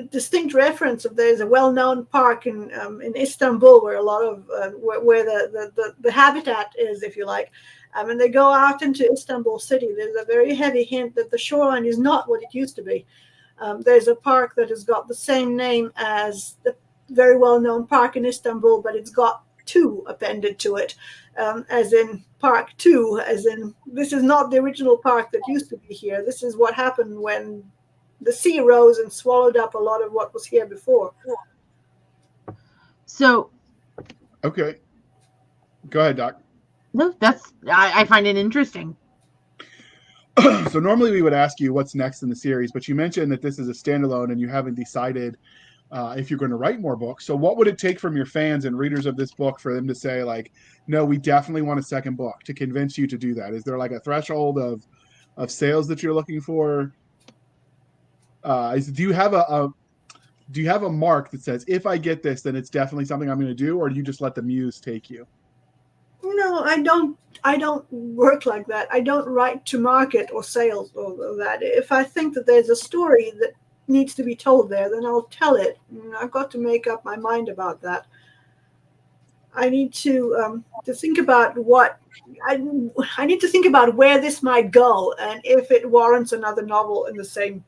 distinct reference of there's a well-known park in Istanbul where a lot of where the habitat is, if you like, and they go out into Istanbul city. There's a very heavy hint that the shoreline is not what it used to be. There's a park that has got the same name as the very well-known park in Istanbul, but it's got 2 appended to it, as in Park 2, as in this is not the original park that used to be here. This is what happened when the sea rose and swallowed up a lot of what was here before. So, okay, go ahead, Doc. No, I find it interesting. So normally we would ask you what's next in the series, but you mentioned that this is a standalone and you haven't decided if you're going to write more books. So what would it take from your fans and readers of this book for them to say, like, no, we definitely want a second book, to convince you to do that? Is there like a threshold of sales that you're looking for? Do you have a mark that says, if I get this, then it's definitely something I'm going to do, or do you just let the muse take you? No, I don't work like that. I don't write to market or sales or that. If I think that there's a story that needs to be told there, then I'll tell it. I've got to make up my mind about that. I need to think about what I need to think about where this might go and if it warrants another novel in the same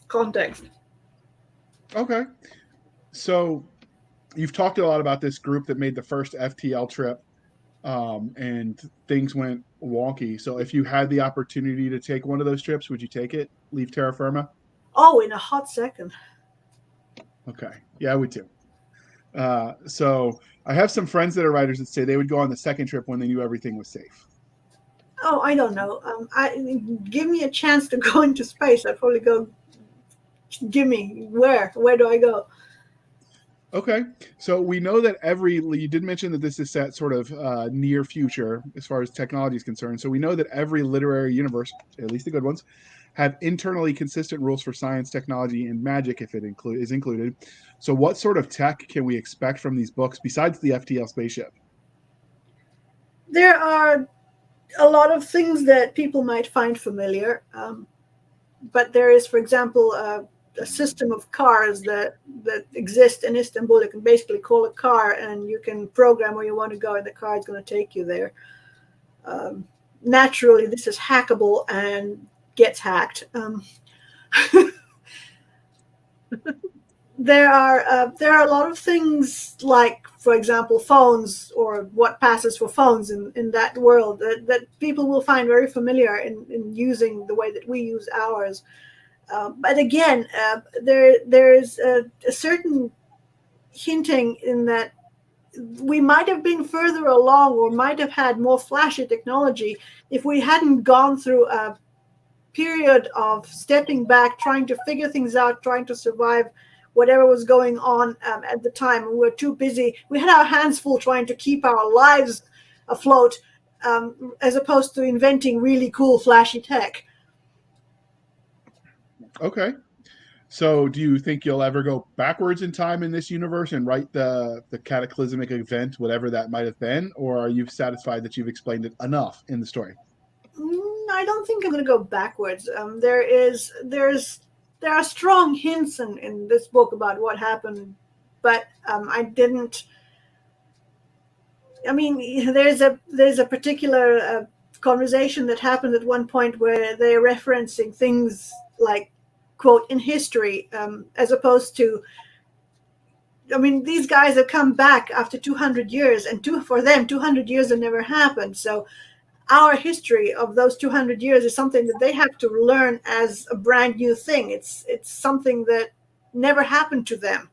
context. Okay. So you've talked a lot about this group that made the first FTL trip, and things went wonky. So if you had the opportunity to take one of those trips, would you take it? Leave Terra Firma? Oh, in a hot second. Okay. Yeah, I would too. So I have some friends that are writers that say they would go on the second trip when they knew everything was safe. Oh, I don't know. Give me a chance to go into space. I'd probably go, give me, where do I go? Okay, so we know that you did mention that this is set sort of near future as far as technology is concerned. So we know that every literary universe, at least the good ones, have internally consistent rules for science, technology, and magic if it is included. So what sort of tech can we expect from these books besides the FTL spaceship? There are a lot of things that people might find familiar, but there is, for example, a system of cars that exist in Istanbul. You can basically call a car and you can program where you want to go, and the car is going to take you there. Naturally, this is hackable and gets hacked. There are a lot of things like, for example, phones, or what passes for phones in that world that people will find very familiar in using the way that we use ours. But again, there's a certain hinting in that we might have been further along or might have had more flashy technology if we hadn't gone through a period of stepping back, trying to figure things out, trying to survive whatever was going on at the time. We were too busy. We had our hands full trying to keep our lives afloat, as opposed to inventing really cool, flashy tech. Okay. So do you think you'll ever go backwards in time in this universe and write the cataclysmic event, whatever that might have been? Or are you satisfied that you've explained it enough in the story? I don't think I'm going to go backwards. There are strong hints in this book about what happened, but I didn't. I mean, there's a particular conversation that happened at one point where they're referencing things like, quote, in history, as opposed to. I mean, these guys have come back after 200 years, and for them, 200 years have never happened. So our history of those 200 years is something that they have to learn as a brand new thing. It's something that never happened to them.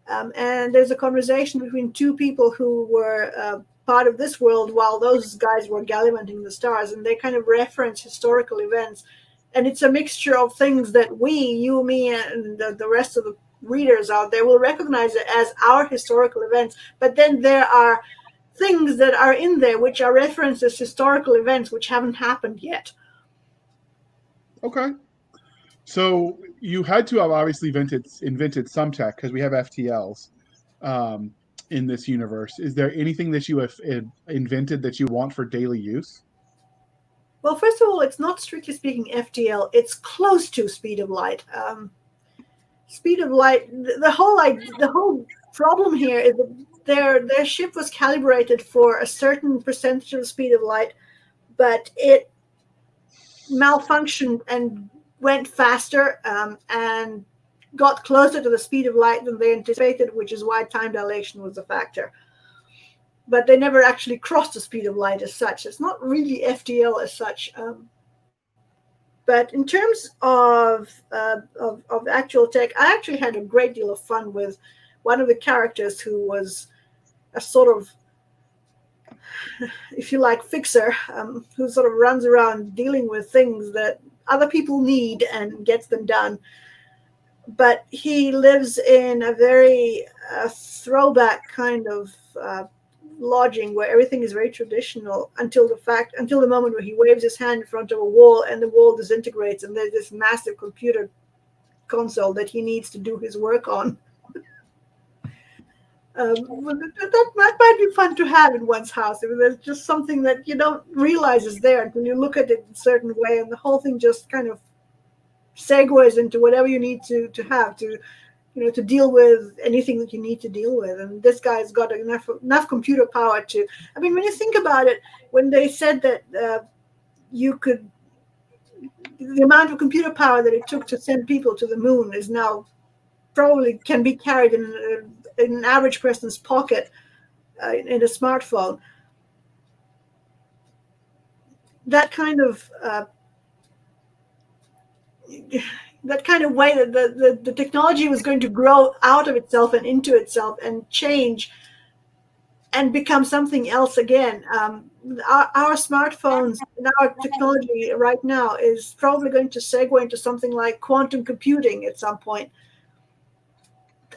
And there's a conversation between two people who were part of this world while those guys were gallivanting the stars, and they kind of reference historical events. And it's a mixture of things that you, me, and the rest of the readers out there will recognize it as our historical events. But then there are things that are in there which are referenced as historical events which haven't happened yet. Okay. So you had to have obviously invented some tech, because we have FTLs in this universe. Is there anything that you have invented that you want for daily use? Well, first of all, it's not strictly speaking FTL. It's close to speed of light. Speed of light. The whole problem here is that their ship was calibrated for a certain percentage of the speed of light, but it malfunctioned and went faster and got closer to the speed of light than they anticipated, which is why time dilation was a factor. But they never actually crossed the speed of light as such. It's not really FTL as such. But in terms of actual tech, I actually had a great deal of fun with one of the characters who was a sort of, if you like, fixer, who sort of runs around dealing with things that other people need and gets them done. But he lives in a very throwback kind of lodging where everything is very traditional until the moment where he waves his hand in front of a wall and the wall disintegrates and there's this massive computer console that he needs to do his work on. That might be fun to have in one's house. I mean, there's just something that you don't realize is there until you look at it in a certain way, and the whole thing just kind of segues into whatever you need to have to, to deal with anything that you need to deal with. And this guy's got enough computer power to. I mean, when you think about it, when they said that you could, the amount of computer power that it took to send people to the moon is now probably can be carried in an average person's pocket in a smartphone. That kind of way that the technology was going to grow out of itself and into itself and change and become something else again. Our smartphones and our technology right now is probably going to segue into something like quantum computing at some point.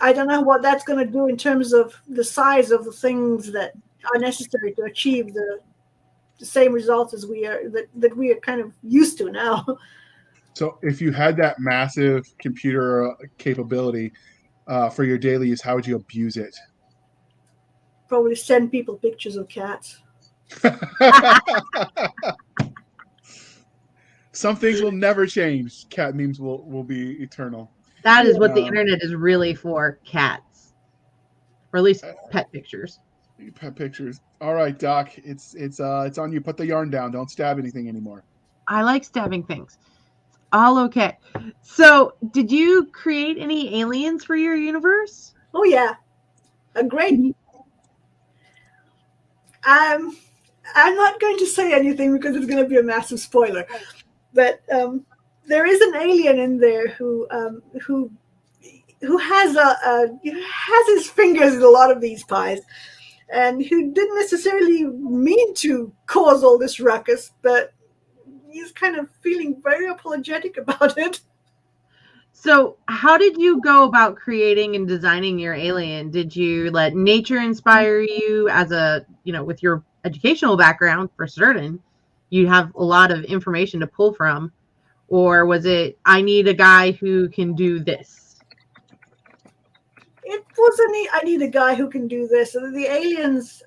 I don't know what that's going to do in terms of the size of the things that are necessary to achieve the same results as we are that we are kind of used to now. So if you had that massive computer capability for your daily use, how would you abuse it? Probably send people pictures of cats. Some things will never change. Cat memes will be eternal. That is what the internet is really for, cats. Or at least pet pictures. Pet pictures. All right, Doc. It's on you. Put the yarn down. Don't stab anything anymore. I like stabbing things. It's all okay. So, did you create any aliens for your universe? Oh yeah, a great. I'm not going to say anything because it's going to be a massive spoiler, but there is an alien in there who has has his fingers in a lot of these pies, and who didn't necessarily mean to cause all this ruckus, but he's kind of feeling very apologetic about it. So, how did you go about creating and designing your alien? Did you let nature inspire you as with your educational background for certain? You have a lot of information to pull from. Or was it, I need a guy who can do this? It wasn't, I need a guy who can do this. The aliens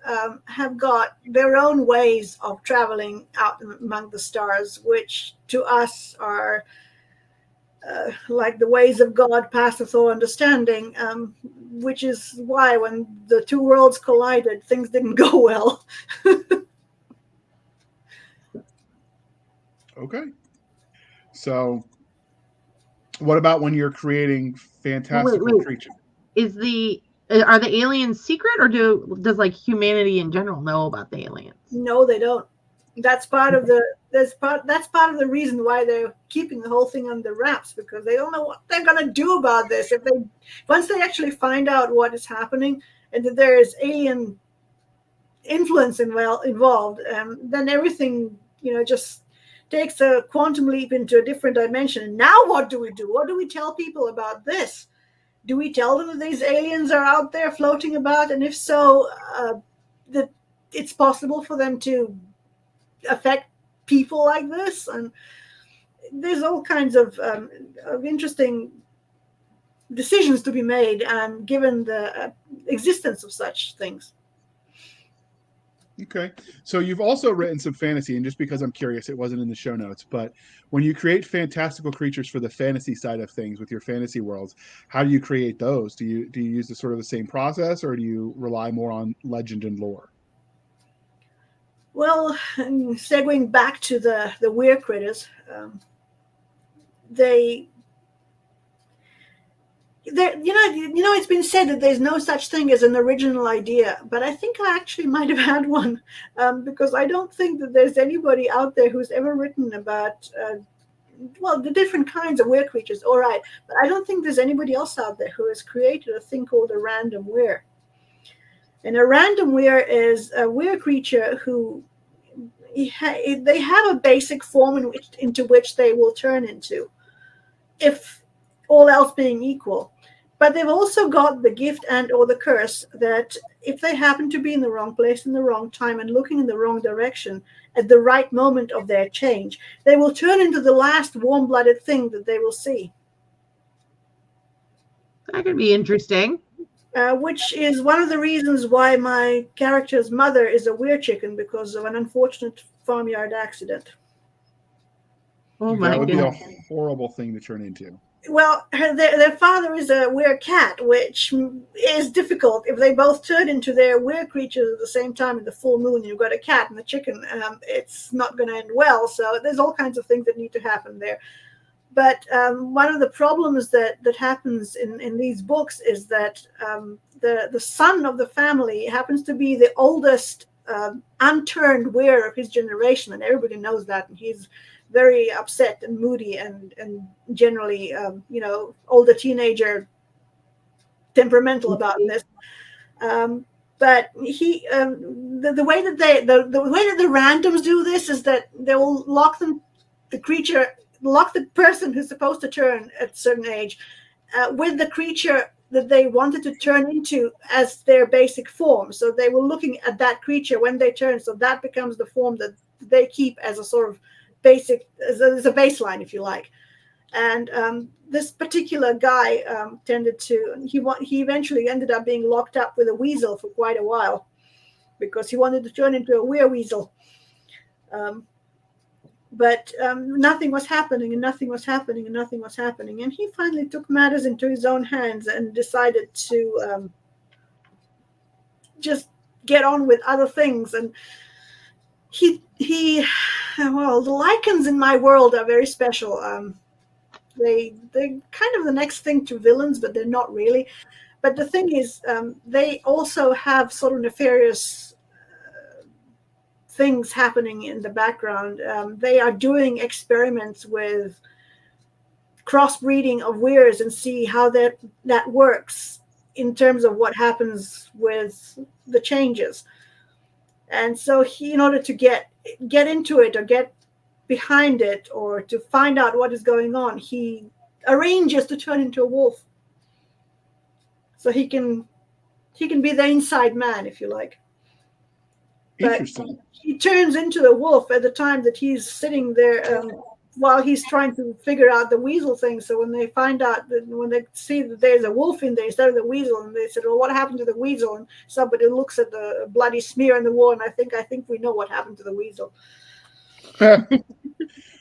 have got their own ways of traveling out among the stars, which to us are like the ways of God passeth all understanding, which is why when the two worlds collided, things didn't go well. Okay. So, what about when you're creating fantastical creatures? Are the aliens secret, or does like humanity in general know about the aliens? No, they don't. That's part of the reason why they're keeping the whole thing under wraps, because they don't know what they're gonna do about this. Once they actually find out what is happening and that there is alien influence involved, then everything just takes a quantum leap into a different dimension. Now what do we do? What do we tell people about this? Do we tell them that these aliens are out there floating about, and if so, that it's possible for them to affect people like this? And there's all kinds of interesting decisions to be made, given the existence of such things. Okay. So you've also written some fantasy, and just because I'm curious, it wasn't in the show notes, but when you create fantastical creatures for the fantasy side of things with your fantasy worlds, how do you create those? Do you use the sort of the same process, or do you rely more on legend and lore? Well, segueing back to the weird critters, it's been said that there's no such thing as an original idea, but I think I actually might have had one, because I don't think that there's anybody out there who's ever written about the different kinds of weird creatures. All right, but I don't think there's anybody else out there who has created a thing called a random weir. And a random weir is a weird creature who they have a basic form into which they will turn into, if all else being equal. But they've also got the gift and or the curse that if they happen to be in the wrong place in the wrong time and looking in the wrong direction at the right moment of their change, they will turn into the last warm-blooded thing that they will see. That could be interesting. Which is one of the reasons why my character's mother is a weird chicken, because of an unfortunate farmyard accident. Oh my God. That would goodness. be a horrible thing to turn into. Well, their father is a weird cat, which is difficult. If they both turn into their weird creatures at the same time in the full moon, you've got a cat and a chicken, it's not going to end well. So there's all kinds of things that need to happen there. But one of the problems that happens in these books is that the son of the family happens to be the oldest unturned weir of his generation, and everybody knows that, and he's very upset and moody and generally older teenager temperamental about this. But he the way that the randoms do this is that they will lock the person who's supposed to turn at a certain age with the creature that they wanted to turn into as their basic form. So they were looking at that creature when they turn. So that becomes the form that they keep as a sort of basic, as a baseline, if you like. And this particular guy he eventually ended up being locked up with a weasel for quite a while because he wanted to turn into a wereweasel. But nothing was happening, and nothing was happening, and nothing was happening. And he finally took matters into his own hands and decided to just get on with other things. And well, the lichens in my world are very special. They're kind of the next thing to villains, but they're not really. But the thing is, they also have sort of nefarious things happening in the background. They are doing experiments with crossbreeding of weirds and see how that works in terms of what happens with the changes. And so in order to get into it or get behind it or to find out what is going on, he arranges to turn into a wolf. So he can be the inside man, if you like. Interesting. But he turns into the wolf at the time that he's sitting there while he's trying to figure out the weasel thing. So when they find out when they see that there's a wolf in there instead of the weasel, and they said, well, what happened to the weasel? And somebody looks at the bloody smear in the wall, and I think we know what happened to the weasel.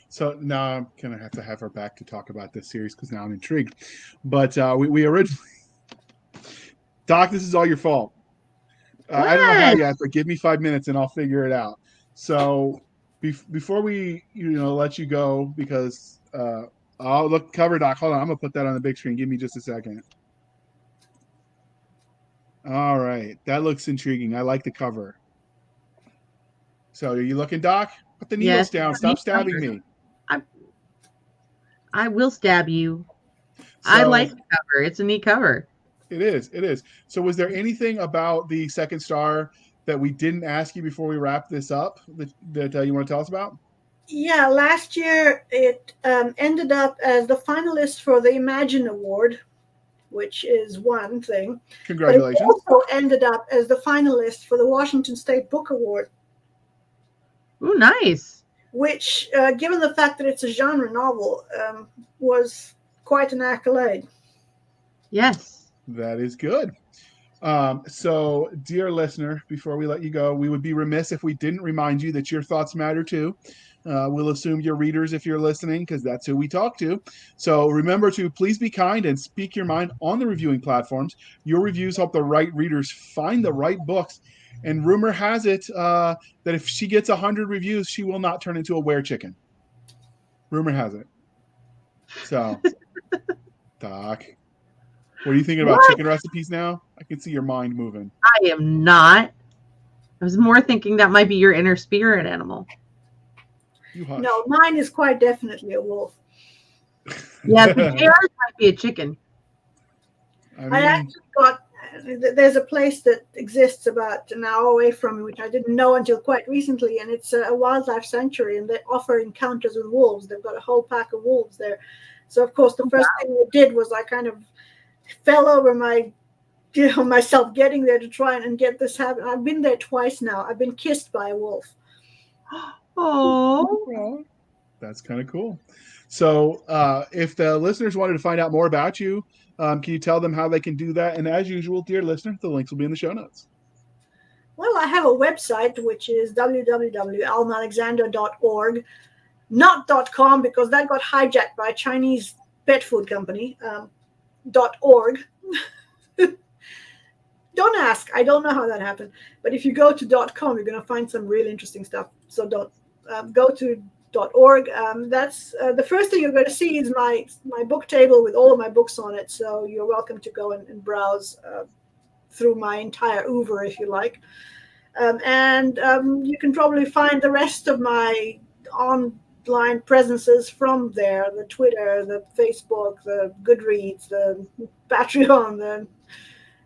So now I'm going to have her back to talk about this series because now I'm intrigued. But we originally... Doc, this is all your fault. I don't know how yet, but give me 5 minutes and I'll figure it out. So before we let you go, because I'll look cover, Doc. Hold on, I'm gonna put that on the big screen. Give me just a second. All right, that looks intriguing. I like the cover. So are you looking, Doc? Put the needles down. Stop stabbing me. I will stab you. I like the cover. It's a neat cover. It is. So was there anything about the second star that we didn't ask you before we wrap this up that you want to tell us about? Yeah, last year it ended up as the finalist for the Imagine Award, which is one thing. Congratulations. But it also ended up as the finalist for the Washington State Book Award. Ooh, nice. Which, given the fact that it's a genre novel, was quite an accolade. Yes. That is good. So, dear listener, before we let you go, we would be remiss if we didn't remind you that your thoughts matter too. We'll assume you're readers if you're listening, because that's who we talk to. So remember to please be kind and speak your mind on the reviewing platforms. Your reviews help the right readers find the right books. And rumor has it that if she gets 100 reviews, she will not turn into a were-chicken. Rumor has it. So, Doc, what are you thinking about chicken recipes now? I can see your mind moving. I am not. I was more thinking that might be your inner spirit animal. No, mine is quite definitely a wolf. Yeah, the JR's might be a chicken. I actually there's a place that exists about an hour away from me, which I didn't know until quite recently, and it's a wildlife sanctuary, and they offer encounters with wolves. They've got a whole pack of wolves there. So, of course, the first thing I did was I kind of fell over myself getting there to try and get this happen. I've been there twice now. I've been kissed by a wolf. Oh, that's kind of cool. So if the listeners wanted to find out more about you, can you tell them how they can do that? And as usual, dear listener, the links will be in the show notes. Well, I have a website, which is www.almalexander.org. Not .com, because that got hijacked by a Chinese pet food company. .org. Don't ask. I don't know how that happened. But if you go to .com, you're going to find some really interesting stuff. So go to .org. That's the first thing you're going to see is my book table with all of my books on it. So you're welcome to go and browse through my entire oeuvre if you like. And you can probably find the rest of my online presences from there: the Twitter, the Facebook, the Goodreads, the Patreon,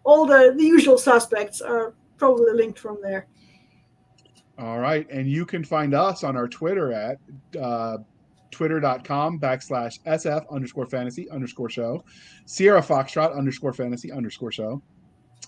all the usual suspects are probably linked from there. All right. And you can find us on our Twitter at twitter.com/SF_fantasy_show, Sierra Foxtrot _fantasy_show.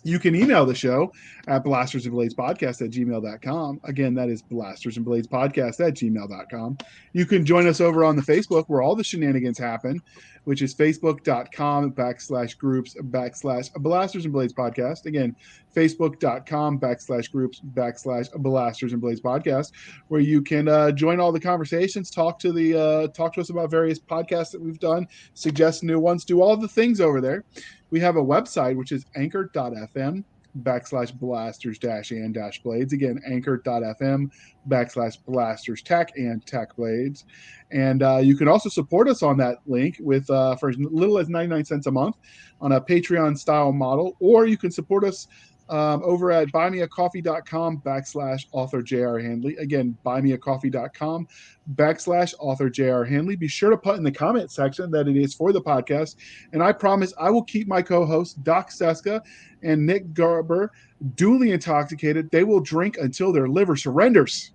You can email the show at blastersandbladespodcast@gmail.com. Again, that is blastersandbladespodcast@gmail.com. You can join us over on the Facebook where all the shenanigans happen, which is facebook.com/groups/Blasters and Blades Podcast. Again, facebook.com/groups/Blasters and Blades Podcast, where you can join all the conversations, talk to us about various podcasts that we've done, suggest new ones, do all the things over there. We have a website, which is anchor.fm/blasters-and-blades. Again, anchor.fm/blasters-and-blades. And you can also support us on that link with for as little as 99 cents a month on a Patreon style model, or you can support us over at buymeacoffee.com/author J.R. Handley. Again, buymeacoffee.com/author J.R. Handley. Be sure to put in the comment section that it is for the podcast. And I promise I will keep my co-hosts, Doc Cisca and Nick Garber, duly intoxicated. They will drink until their liver surrenders.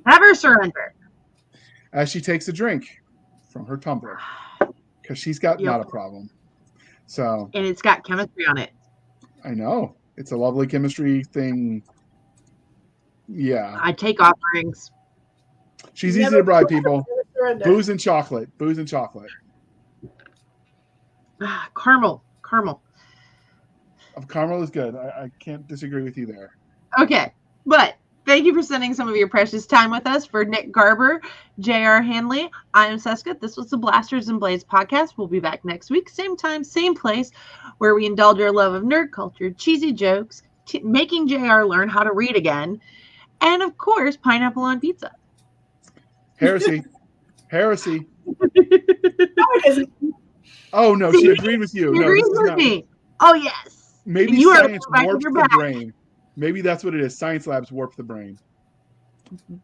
Never surrender. As she takes a drink from her tumbler. Because she's got not a problem. So, and it's got chemistry on it. I know. It's a lovely chemistry thing. Yeah. I take offerings. She's easy to bribe people. Booze and chocolate. Booze and chocolate. Caramel. Caramel is good. I can't disagree with you there. Okay. But thank you for spending some of your precious time with us. For Nick Garber, J.R. Handley, I am Cisca. This was the Blasters and Blades podcast. We'll be back next week, same time, same place, where we indulge our love of nerd culture, cheesy jokes, making J.R. learn how to read again, and, of course, pineapple on pizza. Heresy. Oh, no, she agreed with you. She No, agrees with me. Oh, yes. Maybe you science warped the brain. Maybe that's what it is. Science labs warp the brain. Mm-hmm.